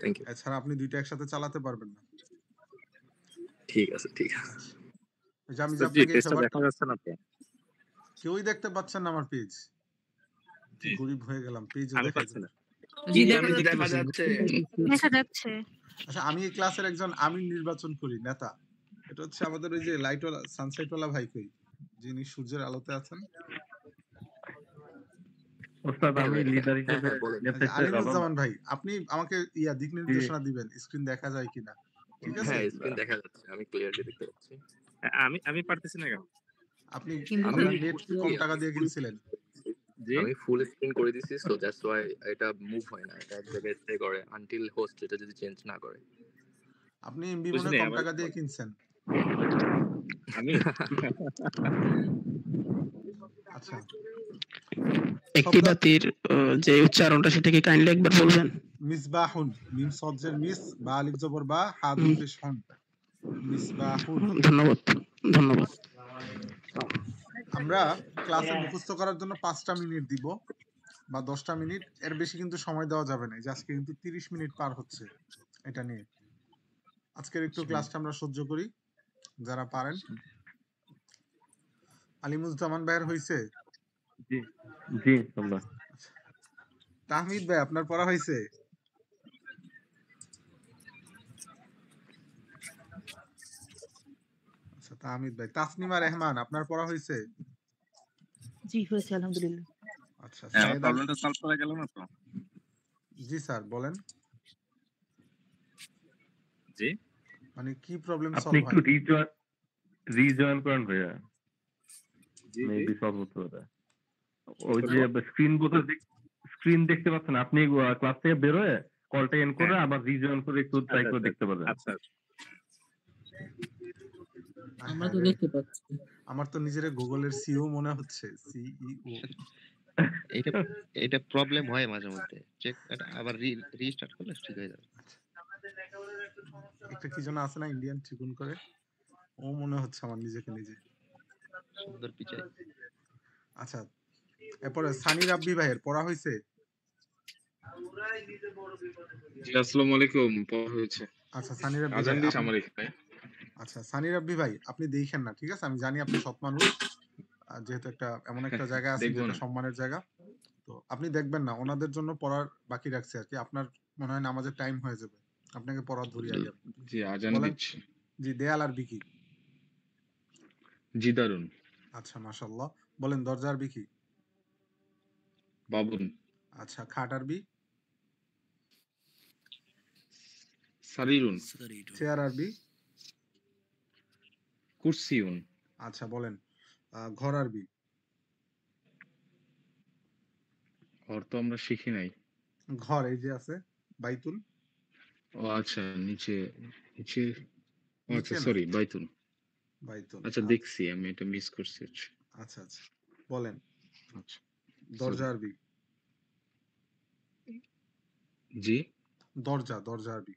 থ্যাংক ইউ। এছাড়া আপনি দুইটা একসাথে চালাতে পারবেন না। ঠিক আছে। আচ্ছা, ওই যে আমি যে জি আপনাকে এই পেজটা ফেভারটা, দেখা যাচ্ছে না তো। কেউই দেখতে পাচ্ছেন না আমার পেজ। জি গরিব হয়ে গেলাম, পেজও আমি দেখা পাচ্ছি যাবে না। না। জি আমি তো দেখা দেখা যাচ্ছে। যাচ্ছে। দেখা যাচ্ছে। আচ্ছা, আমি এই ক্লাসের একজন আমিন নির্বাচন করি, নেতা। এটা হচ্ছে আমাদের ওই যে লাইটওয়ালা সানসাইটওয়ালা ভাই কই, যিনি সূর্যের আলোতে আছেন। ওস্তাদ আমি লিডার হিসেবে বলেন। নেতৃত্বে আলিমুজ্জামান ভাই, আপনি আমাকে দিক নির্দেশনা দিবেন, স্ক্রিন দেখা যায় কিনা। ঠিক আছে? হ্যাঁ, স্ক্রিন দেখা যাচ্ছে, আমি ক্লিয়ারলি দেখতে পাচ্ছি। আমি পারতেছি না কেন? আপনি আমি আপনার নেট কম টাকা দিয়ে কিনছিলেন। জি আমি ফুল স্ক্রিন করে দিছি, সো দ্যাটস ওয়াই এটা মুভ হয় না, এটা এক জায়গায় স্টে করে আনটিল হোস্ট এটা যদি চেঞ্জ না করে। আপনি এমবি মনে বুঝিনি কম আমার। টাকা দিয়ে কিনছেন। আমি আচ্ছা, একটিবাতির যে উচ্চারণটা সেটাকে কাইন্ডলি একবার বলবেন। মিসবাহুন, মিম সজ্জের মিস, বা আলিফ জবর বা, হা দুই পেশ হন, মিসবাহুন। ধন্যবাদ। আমরা ক্লাসে মুখস্থ করার জন্য 5টা মিনিট দিব বা 10টা মিনিট, এর বেশি কিন্তু সময় দেওয়া যাবে না। যে আজকে কিন্তু 30 মিনিট পার হচ্ছে এটা নিয়ে। আজকের একটু ক্লাসটা আমরা সহ্য করি যারা পারেন। আলিমুজ্জামান ভাইয়ের হইছে? জি ইনশাআল্লাহ। তাহমিদ ভাই আপনার পড়া হয়েছে? আচ্ছা, তাহমিদ ভাই। তাসনিমা রহমান আপনার পড়া হয়েছে? জি হয়েছে আলহামদুলিল্লাহ। আচ্ছা, হ্যাঁ, সাইয়েদ আলী। প্রবলেমটা সলভ করা গেল না তো? জি স্যার বলেন। জি মানে কি প্রবলেম আপনি সলভ একটু হয়? রিজয়েন করেন ভাইয়া, জি মেবি সলভ হতে পারে। ওই যে স্ক্রিন দেখতে পাচ্ছেন, আপনি ক্লাস থেকে বের হয়ে কলটা এন্ড করে আবার রিজয়েন করে একটু ট্রাই করে দেখতে পারেন। আচ্ছা আমরা তো দেখতে পাচ্ছি। আমার তো নিজের গুগলের সিইও মনে হচ্ছে, সিইও। এটা প্রবলেম হয় মাঝে মধ্যে, চেক আবার রিস্টার্ট করলে ঠিক হয়ে যাবে। একটা কি যেন আছে না ইন্ডিয়ান চিকুন করে, ও মনে হচ্ছে আমার নিজেকে নিজে সুন্দর পিচাই। আচ্ছা, এরপরে সানি রাব্বি ভাইয়ের পড়া হয়েছে? জি আসসালামু আলাইকুম, পড়া হয়েছে। আচ্ছা, সানি রাব্বি আজান ভাই দিয়েছে আমার এখানে। আচ্ছা, সানি রাব্বি ভাই আপনি দেখেন না, ঠিক আছে? আমি জানি আপনি সৎ মানুষ, যেহেতু একটা এমন একটা জায়গা আছে দেখবো যেটা না। সম্মানের জায়গা, তো আপনি দেখবেন না। ওনাদের জন্য পড়ার বাকি রাখছি আর কি। আপনার মনে হয় নামাজের টাইম হয়ে যাবে, আপনাকে পড়া ধরি আগে। জি আজান বলেন। দিচ্ছি। জি, দেয়াল আর বিকি। জি দারুন। আচ্ছা মাশাআল্লাহ। বলেন দরজা আরবি কি? বাবুন। আচ্ছা খাট আরবি? সারিরুন। চেয়ার আরবি? কুরসিউন। আচ্ছা বলেন ঘর আরবি? ঘর তো আমরা শিখি নাই। ঘর এই যে আছে বাইতুল? ও আচ্ছা নিচে নিচে ও আচ্ছা নিচে না সরি বাইতুন। বাইতুল। আচ্ছা দেখছি আমি এটা মিস করছি। আচ্ছা আচ্ছা বলেন আচ্ছা দরজা আরবি? জি দরজা দরজা আরবি?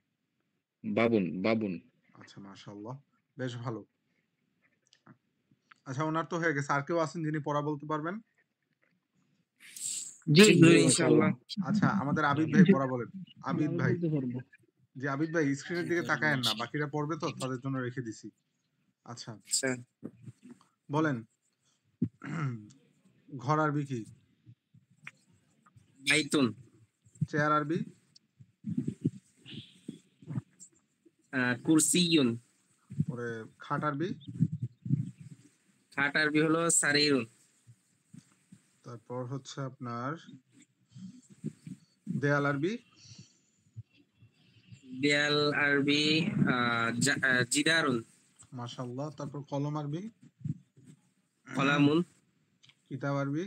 বাবুন বাবুন। আচ্ছা মাশাআল্লাহ বেশ ভালো। আচ্ছা ওনার তো হয়ে গেছে। আর কেউ আছেন যিনি পড়া বলতে পারবেন? জি জি ইনশাআল্লাহ। আচ্ছা আমাদের আবিদ ভাই পড়া বলেন। আবিদ ভাই। জি আবিদ ভাই স্ক্রিনের দিকে তাকায়েন না। বাকিরা পড়বে তো তাদের জন্য রেখে দিছি। আচ্ছা আচ্ছা বলেন ঘর আরবি কি? বাইতুন। চেয়ার আরবি? কুরসিয়ুন। পরে খাট আরবি? খাট আরবি হলো সারিরুন। তারপর হচ্ছে আপনার দেয়াল আরবি? দেয়াল আরবি জিদারুন। মাশাআল্লাহ। তারপর কলম আরবি? কলামুন। কিতাব আরবি?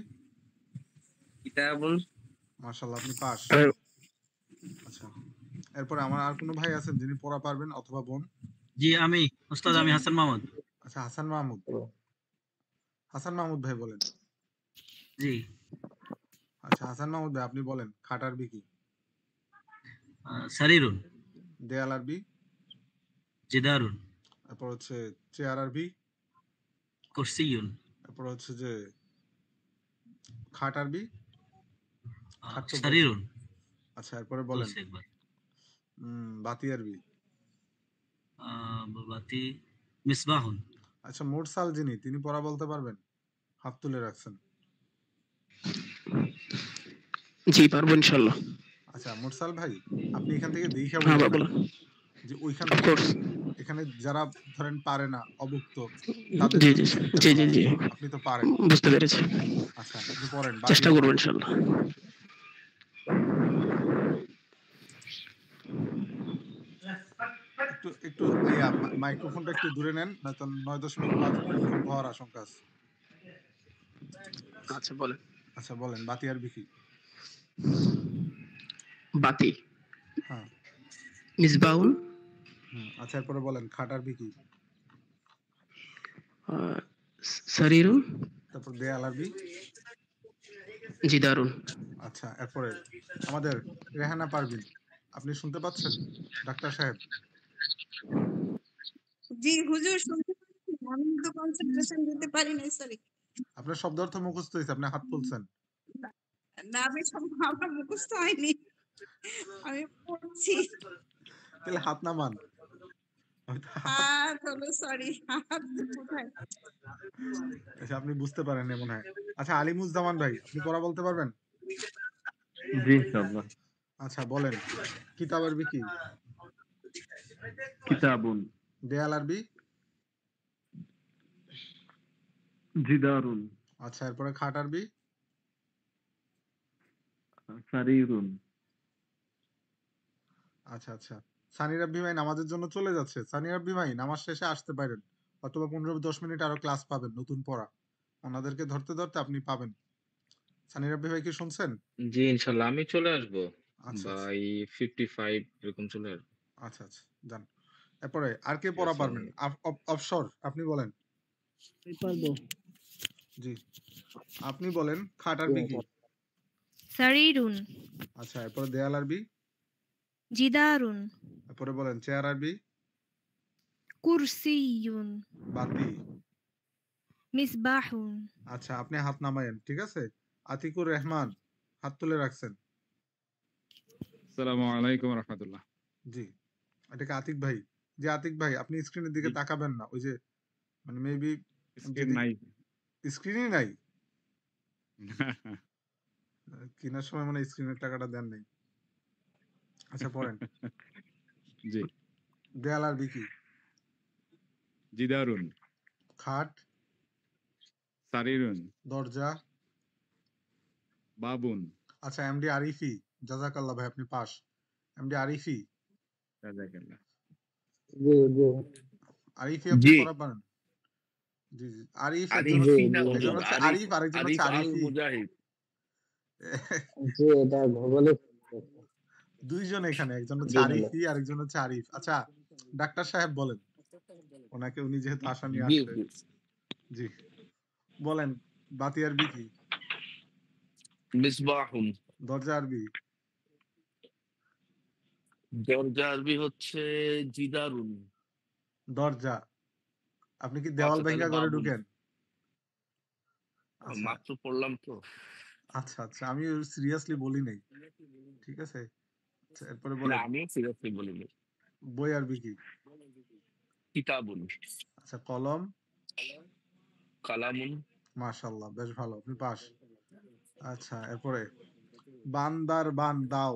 কিতাবুন। মাশাআল্লাহ আপনি পাস। আচ্ছা এরপরে আমার আর কোনো ভাই আছেন যিনি পড়া পারবেন অথবা বোন? জি আমি ওস্তাদ, আমি হাসান মাহমুদ। আচ্ছা হাসান মাহমুদ। হাসান মাহমুদ ভাই বলেন। জি আচ্ছা হাসান মাহমুদ ভাই আপনি বলেন খাট আরবি কি? সারিরুন। দেয়াল আরবি? জিদারুন। তারপর হচ্ছে চেয়ার আরবি? কুরসিয়ুন। তারপর হচ্ছে যে খাট আরবি? খাট তো বলছি। সারিরুন। আচ্ছা এরপরে বলেন বলছি একবার। বাতি আরবি? বাতি মিসবাহুন। আচ্ছা মুরসাল যিনি তিনি পড়া বলতে পারবেন? হাত তুলে রাখছেন। জি পারবো ইনশাআল্লাহ। আচ্ছা মুরসাল ভাই আপনি এখান থেকে দেখা হ্যাঁ বলবেন বলেন। যে ওইখান অফ থেকে কোর্স। এখানে যারা ধরেন পারে না অভুক্ত তাদের জি জন্য জি শিক্ষা জি দেওয়া জি জি হবে। আপনি তো পারেন। বুঝতে পেরেছি। আচ্ছা আপনি পড়েন বাতি চেষ্টা আরবি? করবো ইনশাআল্লাহ। একটু একটু মাইক্রোফোনটা একটু দূরে নেন নয়তো 9.5 ভূমিকম্প হওয়ার আশঙ্কা আছে। আচ্ছা বলেন। আচ্ছা বলেন বাতি আরবি কি? বাতি হ্যাঁ মিসবাহুন। আচ্ছা এরপরে বলেন খাট আরবি কি? সারিরুন। তারপর দেয়াল আরবি? জিদারুন। আচ্ছা এরপরে আমাদের রেহানা পারভিন আপনি শুনতে পাচ্ছেন ডাক্তার সাহেব? জি হুজুর শুনতে পাচ্ছি। আমি তো কনসেন্ট্রেশন দিতে পারি না সরি। আপনার শব্দ অর্থ মুখস্থ হয়েছে আপনি হাত তুলছেন। না আমি আমার মুখস্থ হয়নি। আমি পড়ছি। তাহলে হাত নামান। হাত হলো সরি হাত কোথায়? আচ্ছা আপনি বুঝতে পারেননি মনে হয়। আচ্ছা আলিমুজ্জামান ভাই আপনি পড়া বলতে পারবেন? জি ইনশাআল্লাহ। আচ্ছা বলেন কিতাব আরবি কি? কিতাবুন। দেয়াল আরবি? জিদারুন। আচ্ছা এরপরে খাট আরবি? সারিরুন। আচ্ছা আচ্ছা সানি রাব্বি ভাই নামাজের জন্য চলে যাচ্ছে। সানি রাব্বি ভাই নামাজ শেষে আসতে পারেন অথবা 15-10 মিনিট আরো ক্লাস পাবেন নতুন পড়া। ওনাদেরকে ধরতে ধরতে আপনি পাবেন। সানি রাব্বি ভাই কি শুনছেন? জি ইনশাআল্লাহ আমি চলে আসবো আচ্ছা আচ্ছা বাই 55 এরকম চলে আসবো। আচ্ছা আচ্ছা যান। এরপরে আর কে জি, পড়া আসসালামু পারবেন? আলাইকুম। অফশোর আপনি বলেন। পারবো। জি আপনি বলেন খাট আরবি কি? সারিরুন। আচ্ছা এরপরে দেয়াল আরবি? জিদারুন। এরপরে বলেন চেয়ার আরবি? কুরসিয়ুন। বাতি? মিসবাহুন। আচ্ছা আপনি হাত নামায়েন ঠিক আছে? আতিকুর রহমান হাত তুলে রাখছেন। আসসালামু আলাইকুম রাহমাতুল্লাহ। জি এটাকে আতিক ভাই। যে আতিক ভাই আপনি স্ক্রিনের দিকে জি তাকাবেন না ওই যে মানে মেবি স্ক্রিন যদি নাই। স্ক্রিনই নাই কেনার সময় মানে স্ক্রিনের টাকাটা দেন নাই। আচ্ছা পড়েন জি দেয়াল আরবি কি? জিদারুন। খাট? সারিরুন, দরজা। বাবুন, আচ্ছা এমডি আরিফি, জাযাকাল্লাহ ভাই আপনি পাস। এমডি আরিফি, জাযাকাল্লাহ। জি জি আরিফি আপনি জি পড়া পারেন? জি জি আরিফ, একজন আরিফি না একজন হুজুর, হচ্ছে আরিফ আরিফ আরেকজন আরিফ হচ্ছে আল আরিফি। মুজাহিদ। জি এটা ভূগোলে দুইজন এখানে, একজন হচ্ছে জি হলো আরিফি আরেকজন হচ্ছে আরিফ। আচ্ছা ডাক্তার সাহেব বলেন, ওনাকে উনি যেহেতু আশা নিয়ে জি আসছে। জি জি বলেন, বাতি আরবি কি? মিসবাহুন। দরজা আরবি? দরজা আরবি হচ্ছে জিদারুন। দরজা। আপনি কি দেওয়াল আচ্ছা তাহলে ভাঙ্গা ঘরে বাবুন। ঢুকেন? আচ্ছা মাত্র পড়লাম তো। আচ্ছা আচ্ছা আমি সিরিয়াসলি বলি নাই, ঠিক আছে। আচ্ছা এরপরে না বলেন, আমিও সিরিয়াসলি বলিনি। বই আরবি কি? কিতাবুন। আচ্ছা কলম? কালামুন। মাশাআল্লাহ বেশ ভালো, আপনি পাস। আচ্ছা এরপরে বান্দার বান দাও,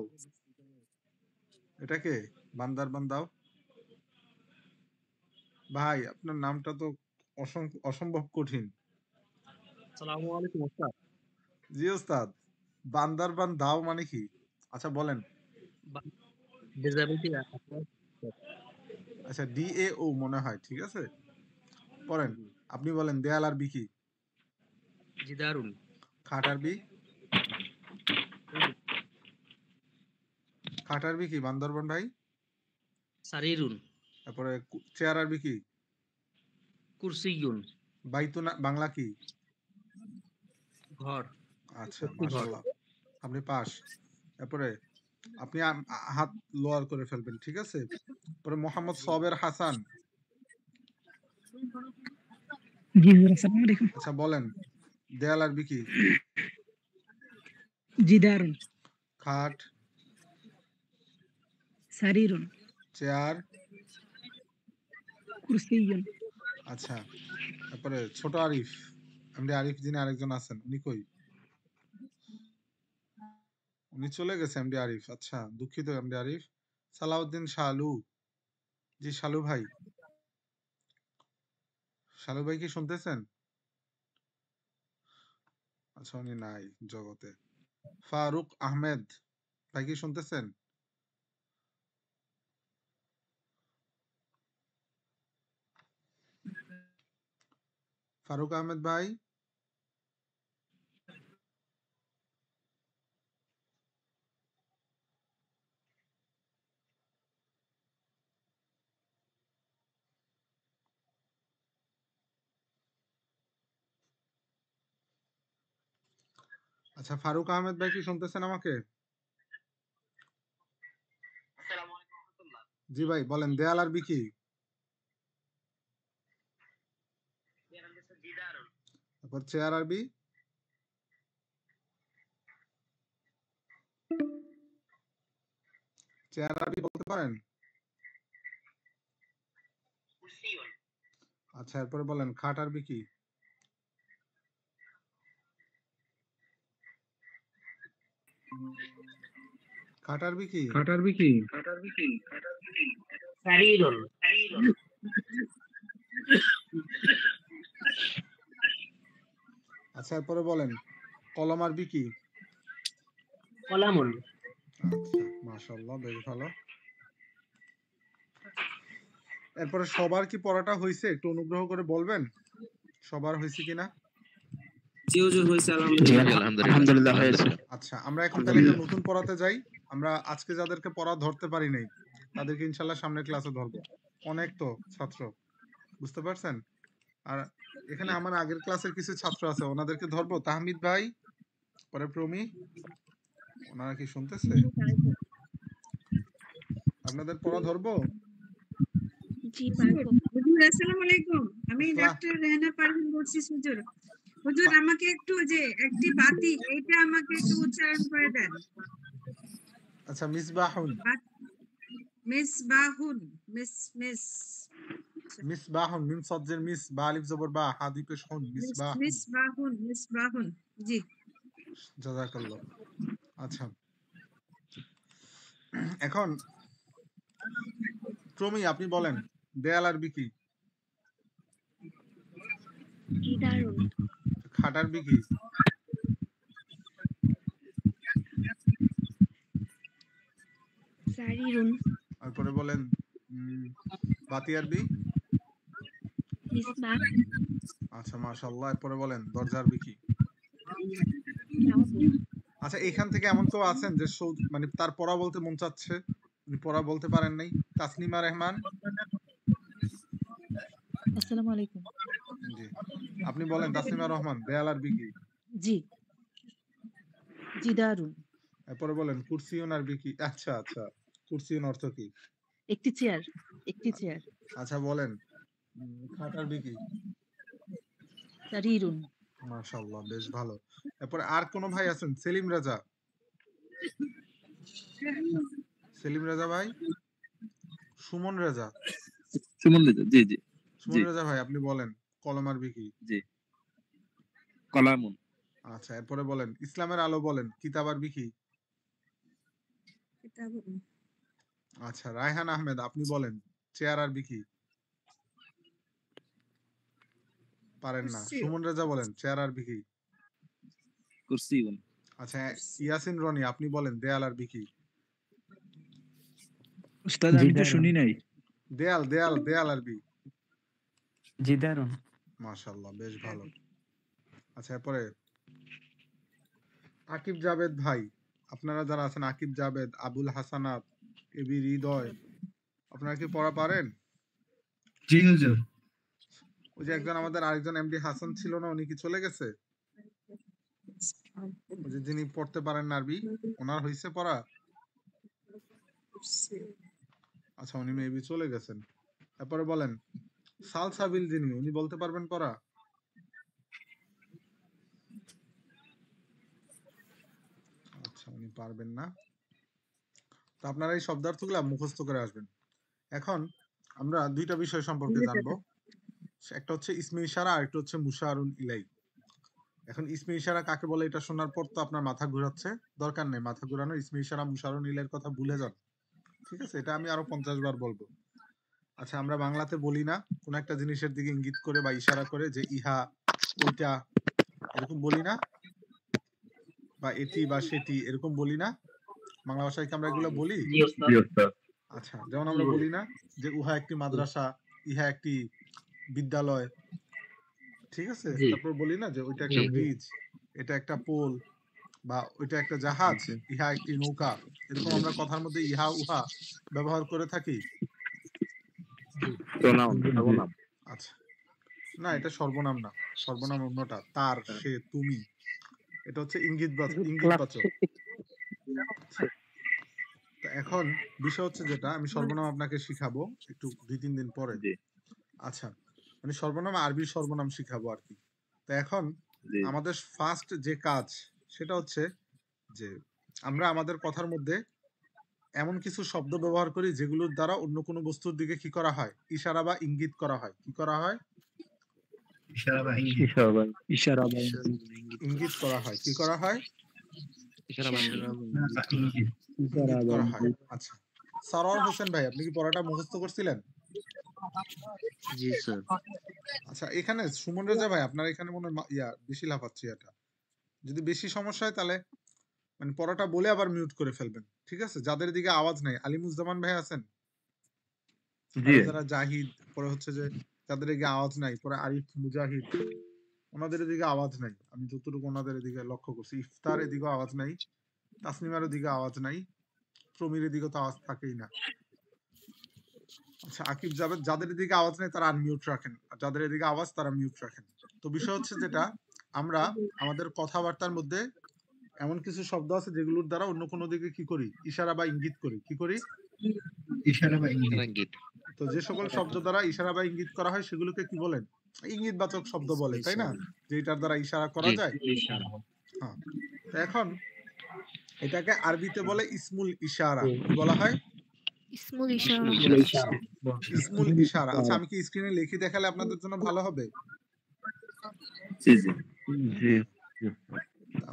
এটা কে? বান্দার বান দাও। ভাই আপনার নামটা তো অসম্ভব কঠিন। আসসালামু আলাইকুম ওস্তাদ। জি ওস্তাদ, বান্দার বান দাও মানে কি? আচ্ছা বলেন। ডিসেবিলিটি আচ্ছা DAO মনে হয়, ঠিক আছে পড়েন। আপনি বলেন দেয়াল আরবি কি? জিদারুন। খাট আরবি? খাট আরবি কি বান্দরবান ভাই? সারিরুন। তারপরে চেয়ার আরবি কি? কুরসিয়ুন। বাইতুনা বাংলা কি? ঘর। আচ্ছা ঘর। মাশাআল্লাহ আপনি পাস। তারপরে আপনি হাত লোয়ার করে ফেলবেন, ঠিক আছে। পরে মোহাম্মদ সবের হাসান। জি হুজুর, আসসালামু আলাইকুম। আচ্ছা বলেন দেয়াল আরবি কি? জিদারুন। খাট? সারিরুন। চেয়ার? কুরসিয়ুন। আচ্ছা তারপরে ছোট আরিফ, এমডি আরিফ যিনি আরেকজন আছেন উনি কই? উনি চলে গেছে এমডি আরিফ। আচ্ছা দুঃখিত এমডি আরিফ। সালাউদ্দিন শালু, জি শালু ভাই। শালু ভাই কি শুনতেছেন? আচ্ছা উনি নাই জগতে। ফারুক আহমেদ ভাই কি শুনতেছেন? ফারুক আহমেদ ভাই? আচ্ছা ফারুক আহমেদ ভাই কি শুনতেছেন আমাকে? জি ভাই বলেন দেয়াল আরবি কি? তারপর চেয়ার আরবি? চেয়ার আরবি বলতে পারেন? আচ্ছা এরপরে বলেন খাট আরবি কি? খাট আরবি কি? খাট আরবি কি? সারিরুন। আচ্ছা এরপরে বলেন কলম আরবি কি? কলামুন। আচ্ছা মাশাআল্লাহ বেশ ভালো। এরপরে সবার কি পড়াটা হয়েছে একটু অনুগ্রহ করে বলবেন, সবার হয়েছে কিনা? জি হুজুর হয়েছে জি আলহামদুলিল্লাহ। আলহামদুলিল্লাহ হয়েছে। আচ্ছা আমরা এখন তাহলে একটা নতুন পড়াতে যাই। আমরা আজকে যাদেরকে পড়া ধরতে পারি নাই তাদেরকে ইনশাল্লাহ সামনের ক্লাসে ধরবো। অনেক তো ছাত্র, বুঝতে পারছেন। আর এখানে আমার আগের ক্লাসের কিছু ছাত্র আছে, ওনাদেরকে ধরবো। তাহমিদ ভাই, পরে প্রমি, ওনারা কি শুনতেছে? আপনাদের পড়া ধরবো? জি পারবো। হুজুর আসসালামু আলাইকুম। আমি ডাক্তার রেহানা পারভিন বলছি হুজুর। হুজুর আমাকে একটু যে একটি বাতি এইটা আমাকে একটু উচ্চারণ করে দেন। আচ্ছা মিসবাহুন। মিসবাহুন। মিসবাহুন মিম সজ্জের মিস বা আলিফ জবর বা হাদি পেশ হুন মিসবাহুন। মিসবাহুন জি। জাযাকাল্লাহ। আচ্ছা এখন প্রমি আপনি বলেন দেয়াল আরবি কি? জিদারুন। খাটার বি কি? সারিরুন। তারপরে বলেন বাতিয়ার বি? মিসবাহ। আচ্ছা মাশাআল্লাহ। এরপরে বলেন দরজার বি কি? জাওয়াবুন। আচ্ছা এখান থেকে এমন কেউ আছেন যে মানে তার পড়া বলতে মন চাচ্ছে, উনি পড়া বলতে পারেন নাই? তাসনিমা রহমান। আসসালামু আলাইকুম। জি আপনি বলেন তাসনিমা রহমান দেয়াল আর বি কি? জি জিদারুন। এরপরে বলেন কুরসিউন আর বি কি? আচ্ছা আচ্ছা কুরসিউন অর্থ কি? একটি চেয়ার, একটি চেয়ার। আচ্ছা বলেন খাট আর বি কি? সারিরুন। মাশাআল্লাহ বেশ ভালো। এরপরে আর কোন ভাই আছেন? সেলিম রাজা। সেলিম রাজা ভাই। সুমন রাজা। সুমন রাজা, জি জি সুমন রাজা ভাই আপনি বলেন কলম আর বি কি? জি কলামুন। আচ্ছা এরপরে বলেন ইসলামের আলো বলেন কিতাব আর বি কি? কিতাবুন। আচ্ছা রায়হান আহমেদ আপনি বলেন চেয়ার আর বি কি? পারেন না। কুরসি। সুমন রাজা বলেন চেয়ার আর বি কি? কুরসিউন। আচ্ছা ইয়াসিন রনি আপনি বলেন দেয়াল আর বি কি? উস্তাদ আমি তো শুনি নাই। দেয়াল দেয়াল দেয়াল আর বি? জিদারুন। মাশাআল্লাহ বেশ ভালো। আচ্ছা এরপরে আকিব জাবেদ ভাই আপনারা যারা আছেন আকিব জাবেদ, আবুল হাসানাত, এবি হৃদয় আপনারা কি পড়া পারেন? জি হুজুর। ওই যে একজন আমাদের আরেকজন এমডি হাসান ছিল না, উনি কি চলে গেছে? ওই যে যিনি পড়তে পারেন না আরবি, ওনার হইছে পড়া? আচ্ছা উনি মেবি চলে গেছেন। তারপরে বলেন সালসাবিল যিনি, উনি বলতে পারবেন পড়া? আচ্ছা উনি পারবেন না। তো আপনারা এই শব্দার্থগুলো মুখস্থ করে আসবেন। এখন আমরা দুইটা বিষয় সম্পর্কে জানবো। একটা হচ্ছে ইসমে ইশারা আর একটা হচ্ছে মুশারুন ইলাই। এখন ইসমে ইশারা কাকে বলে এটা শোনার পর তো আপনার মাথা ঘোরাচ্ছে, দরকার নেই মাথা ঘোরানো। ইসমে ইশারা মুশারুন ইলাইয়ের কথা ভুলে যান, ঠিক আছে? এটা আমি আরো 50 বার বলবো। আচ্ছা আমরা বাংলাতে বলি না কোন একটা জিনিসের দিকে ইঙ্গিত করে বা ইশারা করে যে ইহা, ওইটা, এরকম বলি না, বা এটি বা সেটি এরকম বলি না? বাংলা ভাষায় কি আমরা এগুলো বলি? আচ্ছা যেমন আমরা বলি না যে উহা একটি মাদ্রাসা, ইহা একটি বিদ্যালয়, ঠিক আছে? তারপর বলি না যে ওইটা একটা ব্রিজ, এটা একটা পোল, বা ওইটা একটা জাহাজ, ইহা একটি নৌকা। এরকম আমরা কথার মধ্যে ইহা উহা ব্যবহার করে থাকি। আচ্ছা না এটা সর্বনাম না, সর্বনাম অন্যটা, তার, সে, তুমি, এটা হচ্ছে ইঙ্গিতবাচক। তো এখন বিষয় হচ্ছে যেটা আমি সর্বনাম আপনাকে শিখাবো একটু 2-3 দিন পরে। আচ্ছা মানে সর্বনাম আরবি সর্বনাম শিখাবো আর কি। তো এখন আমাদের ফার্স্ট যে কাজ সেটা হচ্ছে যে আমরা আমাদের কথার মধ্যে এমন কিছু শব্দ ব্যবহার করি যেগুলোর দ্বারা অন্য কোনো বস্তুর দিকে কি করা হয়? ইশারা বা ইঙ্গিত করা হয়। কি করা হয়? ইশারা বা ইঙ্গিত। ইঙ্গিত করা হয়। কি করা হয়? ইশারা বা ইঙ্গিত। ইঙ্গিত করা হয়। আচ্ছা সারোয়ার হোসেন ভাই আপনি কি পড়াটা মুখস্থ করছিলেন? জি স্যার। আচ্ছা এখানে সুমন রাজা ভাই আপনার এখানে মনে হয় বেশি লাফাচ্ছে এটা। যদি বেশি সমস্যা হয় তাহলে মানে পড়াটা বলে আবার মিউট করে ফেলবেন, ঠিক আছে? যাদের দিকে আওয়াজ নাই, আলিমুজ্জামান ভাই আছেন? যারা জাহিদ, পরে হচ্ছে যে যাদের দিকে আওয়াজ নাই, পরে আরিফ, মুজাহিদ, ওনাদের দিকে আওয়াজ নাই। আমি যতটুকু ওনাদের দিকে লক্ষ্য করছি, ইফতার এদিকে আওয়াজ নাই, তাসনিমার দিকে আওয়াজ নাই, প্রমির দিকে তো আওয়াজ থাকেই না। আচ্ছা আকিব জাবেদ, যাদের দিকে আওয়াজ নাই তারা আনমিউট রাখেন, আর যাদের এদিকে আওয়াজ তারা মিউট রাখেন। তো বিষয় হচ্ছে যেটা আমরা আমাদের কথাবার্তার মধ্যে এমন কিছু শব্দ আছে যেগুলোর দ্বারা অন্য কোনো দিকে কি করি? ইশারা বা ইঙ্গিত করি। কি করি? ইশারা বা ইঙ্গিত। তো যে সকল শব্দ দ্বারা ইশারা বা ইঙ্গিত করা হয় সেগুলোকে কি বলেন? ইঙ্গিতবাচক শব্দ বলে, তাই না? যে এটার দ্বারা ইশারা করা যায়। হ্যাঁ তো এখন এটাকে আরবিতে বলে ইসমুল ইশারা। কি বলা হয়? ইসমুল ইশারা। ইসমুল ইশারা। আচ্ছা আমি কি স্ক্রিনে লিখে দেখালে আপনাদের জন্য ভালো হবে? জি জি জি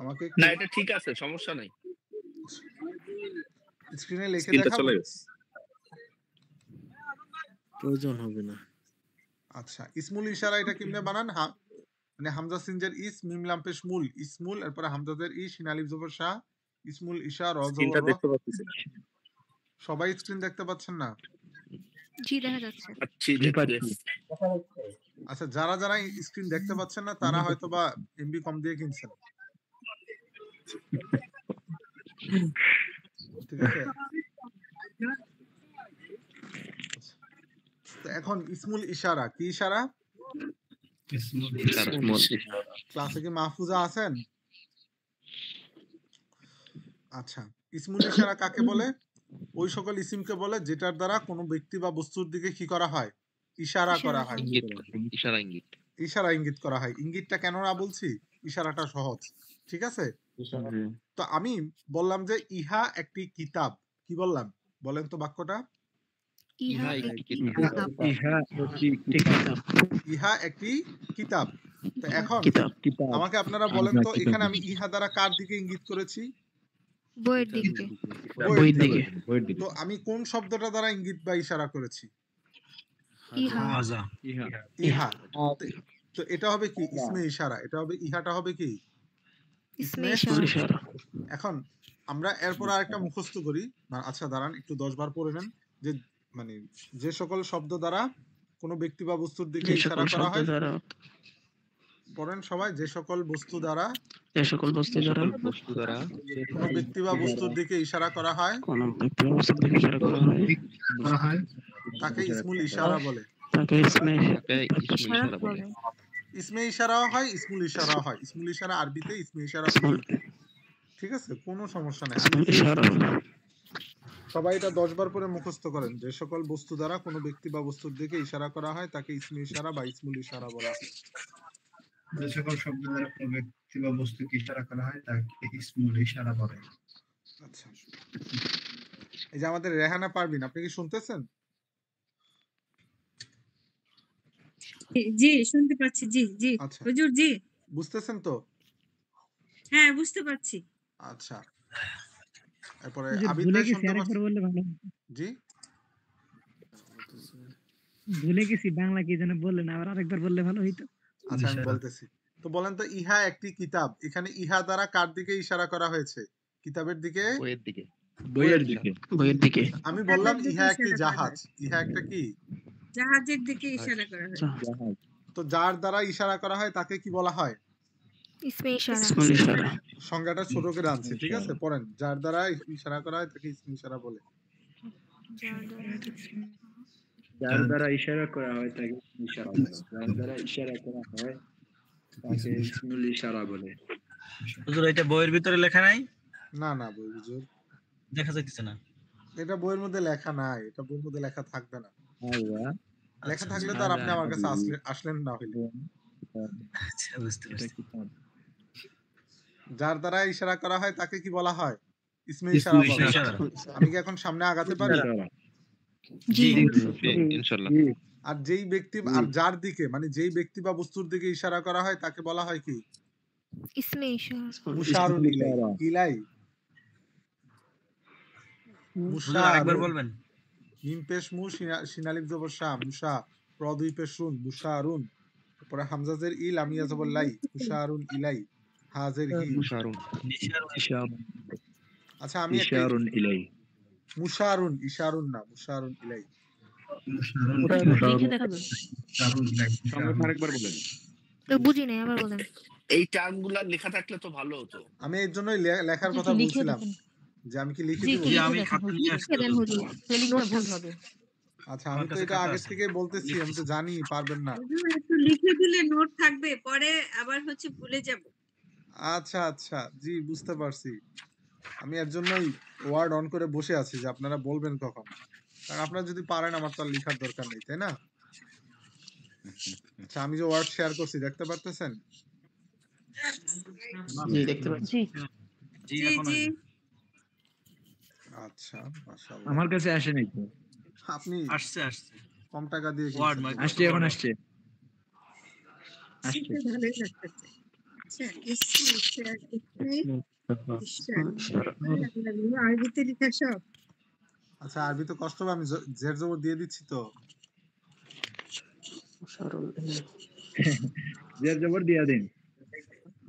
আমাকে না এটা ঠিক আছে, সমস্যা নাই। স্ক্রিনে লিখে স্ক্রিনটা দেখাবো? চলে গেছে। প্রয়োজন হবে না। আচ্ছা ইসমুল ইশারা এটা কেমনে বানান? মানে হামজা সিনজের ইস মিম লাম পেশ মুল ইসমুল, এরপরে হামজাদের ই শিন আলিফ জবর শাহ ইসমুল ইশা র স্ক্রিনটা জবর র। দেখতে পাচ্ছি সবাই স্ক্রিন দেখতে পাচ্ছেন না? জি দেখা যাচ্ছে। আচ্ছা, যারা যারা স্ক্রিন দেখতে পাচ্ছেন না তারা হয়তো বা এমবি কম দিয়ে কিনছেন, ঠিক আছে? তো এখন ইসমুল ইশারা কি ইশারা? ক্লাসে কি মাহফুজা আছেন? আচ্ছা, ইসমুল ইশারা কাকে বলে? ওই সকল ইসিমকে বলে যেটার দ্বারা কোনো ব্যক্তি বা বস্তুর দিকে কি করা হয়? ইশারা করা হয়, ইশারা ইঙ্গিত। ইশারা ইঙ্গিত করা হয়। ইঙ্গিতটা কেন না বলছি? ইশারাটা সহজ, ঠিক আছে? তো আমি বললাম যে ইহা একটি কিতাব। কি বললাম বলেন তো বাক্যটা? ইহা একটি কিতাব। ইহা একটি কিতাব। তো এখন আমাকে আপনারা বলেন তো এখানে আমি ইহা দ্বারা কার দিকে ইঙ্গিত করেছি? বইয়ের দিকে। বইয়ের দিকে। তো আমি কোন শব্দটা দ্বারা ইঙ্গিত বা ইশারা করেছি? ইহা। ইহা। তো এটা হবে কি? ইসমে ইশারা। এটা হবে, ইহাটা হবে কি? ইসমে ইশারা। এখন আমরা এরপর আরেকটা মুখস্থ করি। আচ্ছা দাঁড়ান, একটু 10 বার পড়ে নেন। যে মানে যে সকল শব্দ দ্বারা কোনো ব্যক্তি বা বস্তুর দিকে ইশারা করা হয়, পড়েন সবাই। যে সকল বস্তু দ্বারা কোনো ব্যক্তি বা বস্তুর দিকে ইশারা করা হয় তাকে ইসমুল ইশারা বলে। ইসমে ইশারাও হয়, ইসমুল ইশারাও হয়। ইসমুল ইশারা আরবিতে, ইসমে ইশারা উর্দুতে, ঠিক আছে? কোনো সমস্যা নাই। সবাই এটা 10 বার করে মুখস্থ করেন। যে সকল বস্তু দ্বারা কোনো ব্যক্তি বা বস্তুর দিকে ইশারা করা হয় তাকে ইসমে ইশারা বা ইসমুল ইশারা বলা হয়। যে সকল শব্দ দ্বারা কোনো ব্যক্তি বা বস্তুকে ইশারা করা হয় তাকে ইসমুল ইশারা বলে। আচ্ছা, এই যে আমাদের রেহানা পারভিন, আপনি কি শুনতেছেন? জি শুনতে পাচ্ছি। জি জি হুজুর জি বুঝতেছেন তো? হ্যাঁ বুঝতে পারছি। আচ্ছা, এরপরে ভুলে আবিদ ভাই গেছি, শুনতে আরেকবার পাচ্ছেন? বললে ভালো হতো। জি ভুলে গেছি, বাংলা কি যেন বললেন, আবার আরেকবার বললে ভালো হইতো। আচ্ছা আমি বলতেছি। তো বলেন তো ইহা একটি কিতাব, এখানে ইহা দ্বারা কার দিকে ইশারা করা হয়েছে? কিতাবের দিকে, বইয়ের দিকে। বইয়ের দিকে। আমি বললাম ইহা একটি জাহাজ। ইহা একটা কি? জাহাজের দিকে ইশারা করা হয়। তো যার দ্বারা ইশারা করা হয় তাকে কি বলা হয়? ইসমে ইশারা। সংজ্ঞাটা ছোট করে আনছি, ঠিক আছে? পড়েন। যার দ্বারা ইশারা করা হয় তাকে ইসমে ইশারা বলে। যার দ্বারা ইশারা করা হয় তাকে ইশারা বলে। যার দ্বারা ইশারা করা হয় তাকে ইসমুল ইশারা বলে। হুজুর এটা বইয়ের ভিতরে লেখা নাই? না না বই হুজুর দেখা যাইতেছে না। এটা বইয়ের মধ্যে লেখা নাই, এটা বইয়ের মধ্যে লেখা থাকবে না। লেখা থাকলে তো আর আপনি আমার কাছে আসলেন না হইলে। আচ্ছা বুঝতে পারছি। যার দ্বারা ইশারা করা হয় তাকে কি বলা হয়? ইসমে ইশারা বলা হয়। আমি কি এখন সামনে আগাতে পারি? জি ইনশাআল্লাহ। আর যেই ব্যক্তি আর যার দিকে মানে যেই ব্যক্তি বা বস্তুর দিকে ইশারা করা হয় তাকে বলা হয় কি? ইসমে ইশারা। মুশারুন ইলাই। ইলাই হুজুর আরেকবার বলবেন? মিম পেশ মু শিন আলিফ জবর শাহ মুশা র দুই পেশ শুন মুশারুন, তারপরে হামজাজের ই লাম ইয়া জবর লাই মুশারুন ইলাই হাজের হি মুশারুন। আচ্ছা আমি একটা ইশারুন ইলাই। মুশারুন ইশারুন না মুশারুন ইলাই। আরেকবার বলেন। তো বুঝি নাই, আবার বলেন। এই টার্মগুলা লেখা থাকলে তো ভালো হতো। আমি এর জন্যই লেখার কথা বলছিলাম যে আমি কি লিখে দিব? আমি খাতা নিয়ে আসছি। আচ্ছা আমি তো এটা আগে থেকে বলতেছি, আমি তো জানি পারবেন না। হুজুর একটু লিখে দিলে নোট থাকবে, পরে আবার ভুলে যাব। আচ্ছা আচ্ছা জি বুঝতে পারছি। আমি এর জন্যই ওয়ার্ড অন করে বসে আছি যে আপনারা বলবেন কখন। কারণ আপনারা যদি পারেন আমার তো আর লেখার দরকার নেই, তাই না? আচ্ছা আমি যে ওয়ার্ড শেয়ার করছি দেখতে পারতেছেন? জি দেখতে পাচ্ছি। জি জি আচ্ছা মাশাআল্লাহ। আমার কাছে আসে নাই তো। আপনি আসছে কম টাকা দিয়ে ওয়ার্ড আসছে, এখন আসছে। আসছে ভালোই লাগতেছে। আচ্ছা আরবিতে লেখা সব। আচ্ছা আরবি তো কষ্ট হবে, আমি জের জবর দিয়ে দিচ্ছি তো। জের জবর দিয়া দিন।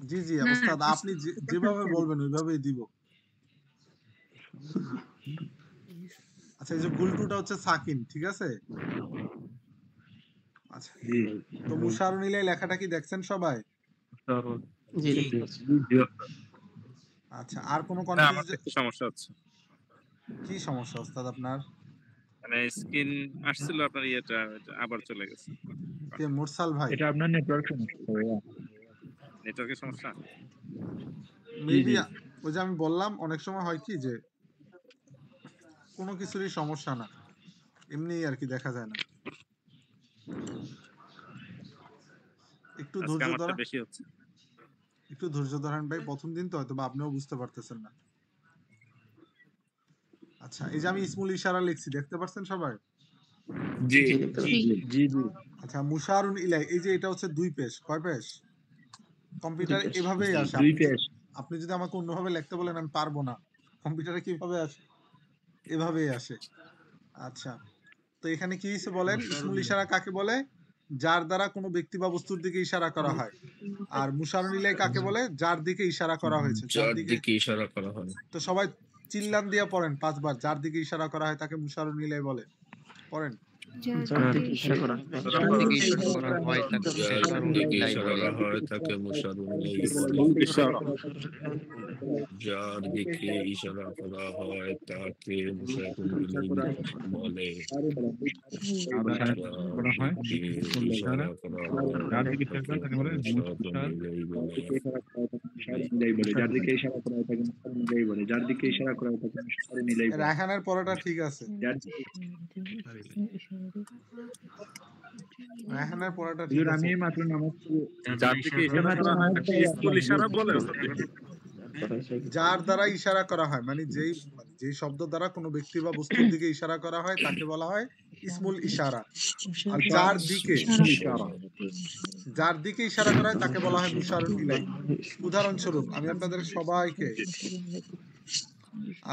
জি জি না ওস্তাদ, আপনি যেভাবে বলবেন ওইভাবেই দিব। আচ্ছা, এই যে গুলটুটা হচ্ছে সাকিন, ঠিক আছে? আচ্ছা, জি তো মুশারুন ইলাই লেখাটা কি দেখছেন সবাই? জি জি জি আচ্ছা, আর কোনো না আমার তো কনফিউজ? একটু সমস্যা হচ্ছে, কি সমস্যা ওস্তাদ আপনার? মানে স্ক্রিন আসছিল আপনার ইয়েটা আবার চলে গেছে। কে মুরসাল ভাই? এটা আপনার নেটওয়ার্ক সমস্যা ভাইয়া। নেটওয়ার্কের সমস্যা। মেবি ওই যে আমি বললাম অনেক সময় হয় কি যে কোনো কিছুরই সমস্যা না, এমনি আর কি দেখা যায় না। একটু আজকে ধৈর্য আমারটা ধরেন, বেশি হচ্ছে। একটু ধৈর্য ধরেন ভাই, প্রথম দিন তো হয়তো বা আপনিও বুঝতে পারতেছেন না। আচ্ছা, এই যে আমি ইসমুল ইশারা লিখছি, দেখতে পাচ্ছেন সবাই? জি জি জি আচ্ছা, মুশারুন ইলাই, এই যে এটা হচ্ছে 2 পেশ, কয় পেশ? কম্পিউটার এভাবেই আসে। দুই পেশ। আপনি যদি আমাকে অন্যভাবে লিখতে বলেন আমি পারবো না। কম্পিউটারে কিভাবে আসে? এভাবেই আসে। আচ্ছা, তো এখানে কি হইছে বলেন? ইসমুল ইশারা কাকে বলে? যার দ্বারা কোনো ব্যক্তি বা বস্তুর দিকে ইশারা করা হয়। আর মুশারুন ইলাই কাকে বলে? যার দিকে ইশারা করা হয়েছে। যার দিকে ইশারা করা হয়। তো সবাই চিল্লান দিয়ে পড়েন 5 বার, যার দিকে ইশারা করা হয় তাকে মুশারুন ইলাই বলে। পড়েন। যার দিকে ইশারা করা যার দিকে ইশারা করা হয় তাকে মুশারুন ইলাই বলে। তাকে মুশারুন যার দিকে ইশারা করা হয় তাকে মুশারুন বলে। ইশারা করা হয় যার দিকে ইশারা করা তাকে বলে যার দিকে ইশারা করা হয় তাকে মুশারুন ইলাই বলে। যার দিকে ইশারা করা হয় তাকে মুশারুন ইলাই বলে। রায়হানের পড়াটা ঠিক আছে। রায়হানের পড়াটা ঠিক আছে। আমি মাত্র নামাজ যার দিকে ইশারা করা হয় তাকে ইসমুল ইশারা বলে। যার দ্বারা ইশারা করা হয় মানে যেই শব্দ দ্বারা কোনো ব্যক্তি বা বস্তুর দিকে ইশারা করা হয় তাকে বলা হয় ইসমুল ইশারা। আর যার দিকে ইশারা করা হয় তাকে বলা হয় মুশারুন ইলাই। উদাহরণস্বরূপ আমি আপনাদের সবাইকে,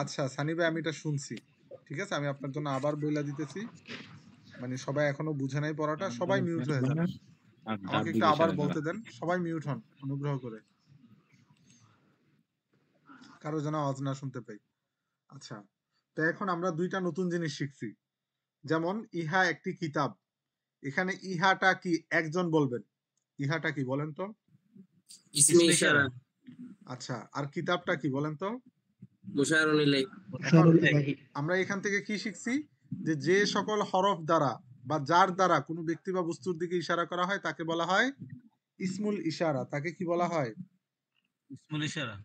আচ্ছা সানি ভাই আমি এটা শুনছি, ঠিক আছে, আমি আপনার জন্য আবার বইলা দিতেছি, মানে সবাই এখনো বুঝে নাই পড়াটা, সবাই মিউট হয়ে যান, আমাকে একটু আবার বলতে দেন, সবাই মিউট হন অনুগ্রহ করে, কারো যেন আওয়াজ না শুনতে পাই। আচ্ছা, তো এখন আমরা দুইটা নতুন জিনিস শিখছি, যেমন ইহা একটি কিতাব। এখানে ইহাটা কি একজন বলবেন, ইহাটা কি বলেন তো? ইসমে ইশারা। আচ্ছা, আর কিতাবটা কি বলেন তো? মুশারুন ইলাই। আমরা এখান থেকে কি শিখছি? যে সকল হরফ দ্বারা বা যার দ্বারা কোনো ব্যক্তি বা বস্তুর দিকে ইশারা করা হয় তাকে বলা হয় ইসমুল ইশারা। তাকে কি বলা হয়? ইসমুল ইশারা।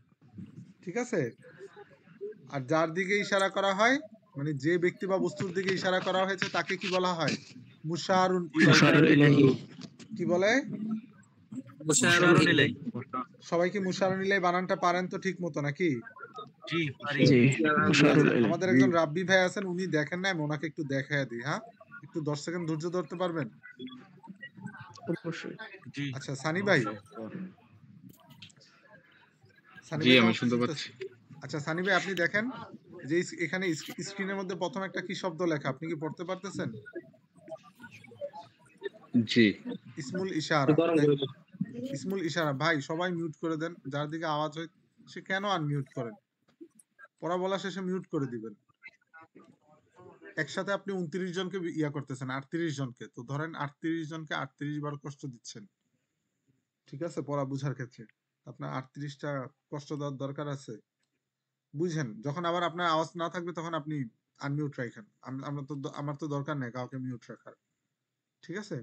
ঠিক আছে। আর যার দিকে ইশারা করা হয় মানে যে ব্যক্তি বা বস্তুর দিকে ইশারা করা হয়েছে তাকে কি বলা হয়? মুশারুন ইলাইহি। কি বলে? মুশারুন ইলাই। সবাই কি মুশারুন ইলাই বানানটা পারেন তো ঠিক মতো নাকি? জি পারি। আমাদের একজন রাব্বি ভাই আছেন, উনি দেখেন না, আমি ওনাকে একটু দেখায় দিই। হ্যাঁ, একটু 10 সেকেন্ড ধৈর্য ধরতে পারবেন? আচ্ছা সানি ভাই, জি আমি শুনতে পাচ্ছি। আচ্ছা সানি ভাই আপনি দেখেন যে এখানে স্ক্রিনের মধ্যে প্রথম একটা কি শব্দ লেখা, আপনি কি পড়তে পারতেছেন? জি, ইসমুল ইশারা। ইসমুল ইশারা। ভাই সবাই মিউট করে দেন, যার দিকে আওয়াজ হয় সে কেন আনমিউট করেন? পড়া বলা শেষে মিউট করে দিবেন। একসাথে আপনি 29 জনকে ইয়া করতেছেন, 38 জনকে, তো ধরেন 38 জনকে 38 বার কষ্ট দিচ্ছেন, ঠিক আছে, পড়া বুঝার ক্ষেত্রে আপনার 38টা কষ্ট দেওয়ার দরকার আছে? বুঝেন, যখন আবার আপনার আওয়াজ না থাকবে তখন আপনি আনমিউট রাখেন। আমার তো দরকার নেই কাউকে মিউট রাখার, ঠিক আছে।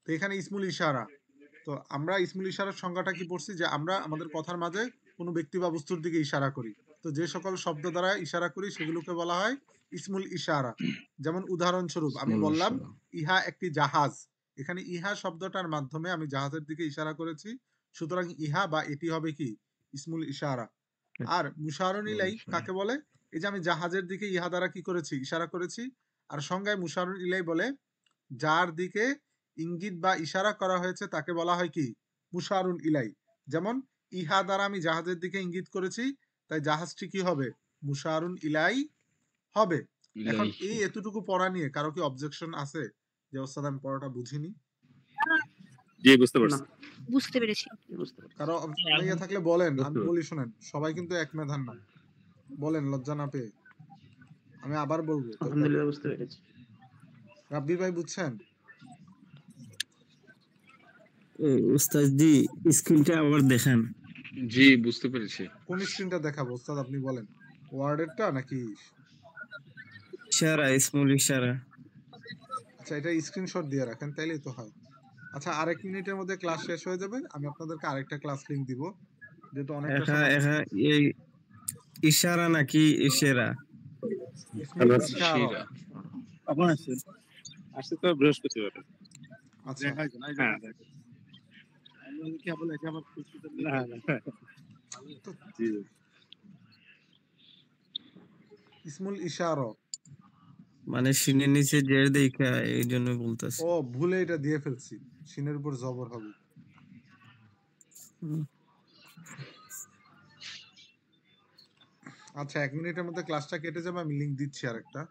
তো এখানে ইসমুল ইশারা, তো আমরা ইসমুল ইশারার সংজ্ঞাটা কি পড়ছি? যে আমরা আমাদের কথার মাঝে কোনো ব্যক্তি বা বস্তুর দিকে ইশারা করি, তো যে সকল শব্দ দ্বারা ইশারা করি সেগুলোকে বলা হয় ইসমুল ইশারা। যেমন উদাহরণস্বরূপ আমি বললাম ইহা একটি জাহাজ, এখানে ইহা শব্দটার মাধ্যমে আমি জাহাজের দিকে ইশারা করেছি, সুতরাং ইহা বা এটি হবে কি? ইসমুল ইশারা। আর মুশারুন ইলাই কাকে বলে? এই যে আমি জাহাজের দিকে ইহা দ্বারা কি করেছি? ইশারা করেছি। আর সংজ্ঞায় মুশারুন ইলাই বলে যার দিকে ইঙ্গিত বা ইশারা করা হয়েছে তাকে বলা হয় কি? মুশারুন ইলাই। যেমন ইহা দ্বারা আমি জাহাজের দিকে ইঙ্গিত করেছি, তাই জাহাজটি কি হবে? মুশারুন ইলাই হবে। এখন এই এতটুকু পড়া নিয়ে কারো কি অবজেকশন আছে যে ওস্তাদ আমি পড়াটা বুঝিনি? জি বুঝতে পারছি। বুঝতে পেরেছি। কারো ভাইয়া থাকলে বলেন, আমি বলি শুনেন, সবাই কিন্তু এক মেধার না, বলেন লজ্জা না পেয়ে। আমি আবার বলবো, আলহামদুলিল্লাহ বুঝতে পেরেছি। রাব্বি ভাই বুঝছেন? উস্তাদ জি স্ক্রিনটা আবার দেখান। জি বুঝতে পেরেছি। কোন স্ক্রিনটা দেখাবো ওস্তাদ, আপনি বলেন, ওয়ার্ডেরটা নাকি? ইশারা, স্মল ইশারা। আচ্ছা, এটা স্ক্রিনশট দিয়ে রাখেন, তাইলেই তো হয়। আচ্ছা, আরেক মিনিটের মধ্যে ক্লাস শেষ হয়ে যাবে, আমি আপনাদেরকে আরেকটা ক্লাস লিংক দিব, যেহেতু অনেকটা সময় এই ইশারা নাকি ইশারা? ইশারা। কখন আসছেন? আসছে তো বৃহস্পতিবার। আচ্ছা, হ্যাঁ। না, না। জি। ইসমুল ইশারা মানে সিনের নিচে জের দেখা এই জন্য বলতেছি। ও ভুলে এটা দিয়ে ফেলছি, সিনের উপর জবর হবে। আচ্ছা, 1 মিনিটের মধ্যে ক্লাসটা কেটে যাবে, আমি লিংক দিচ্ছি আরেকটা।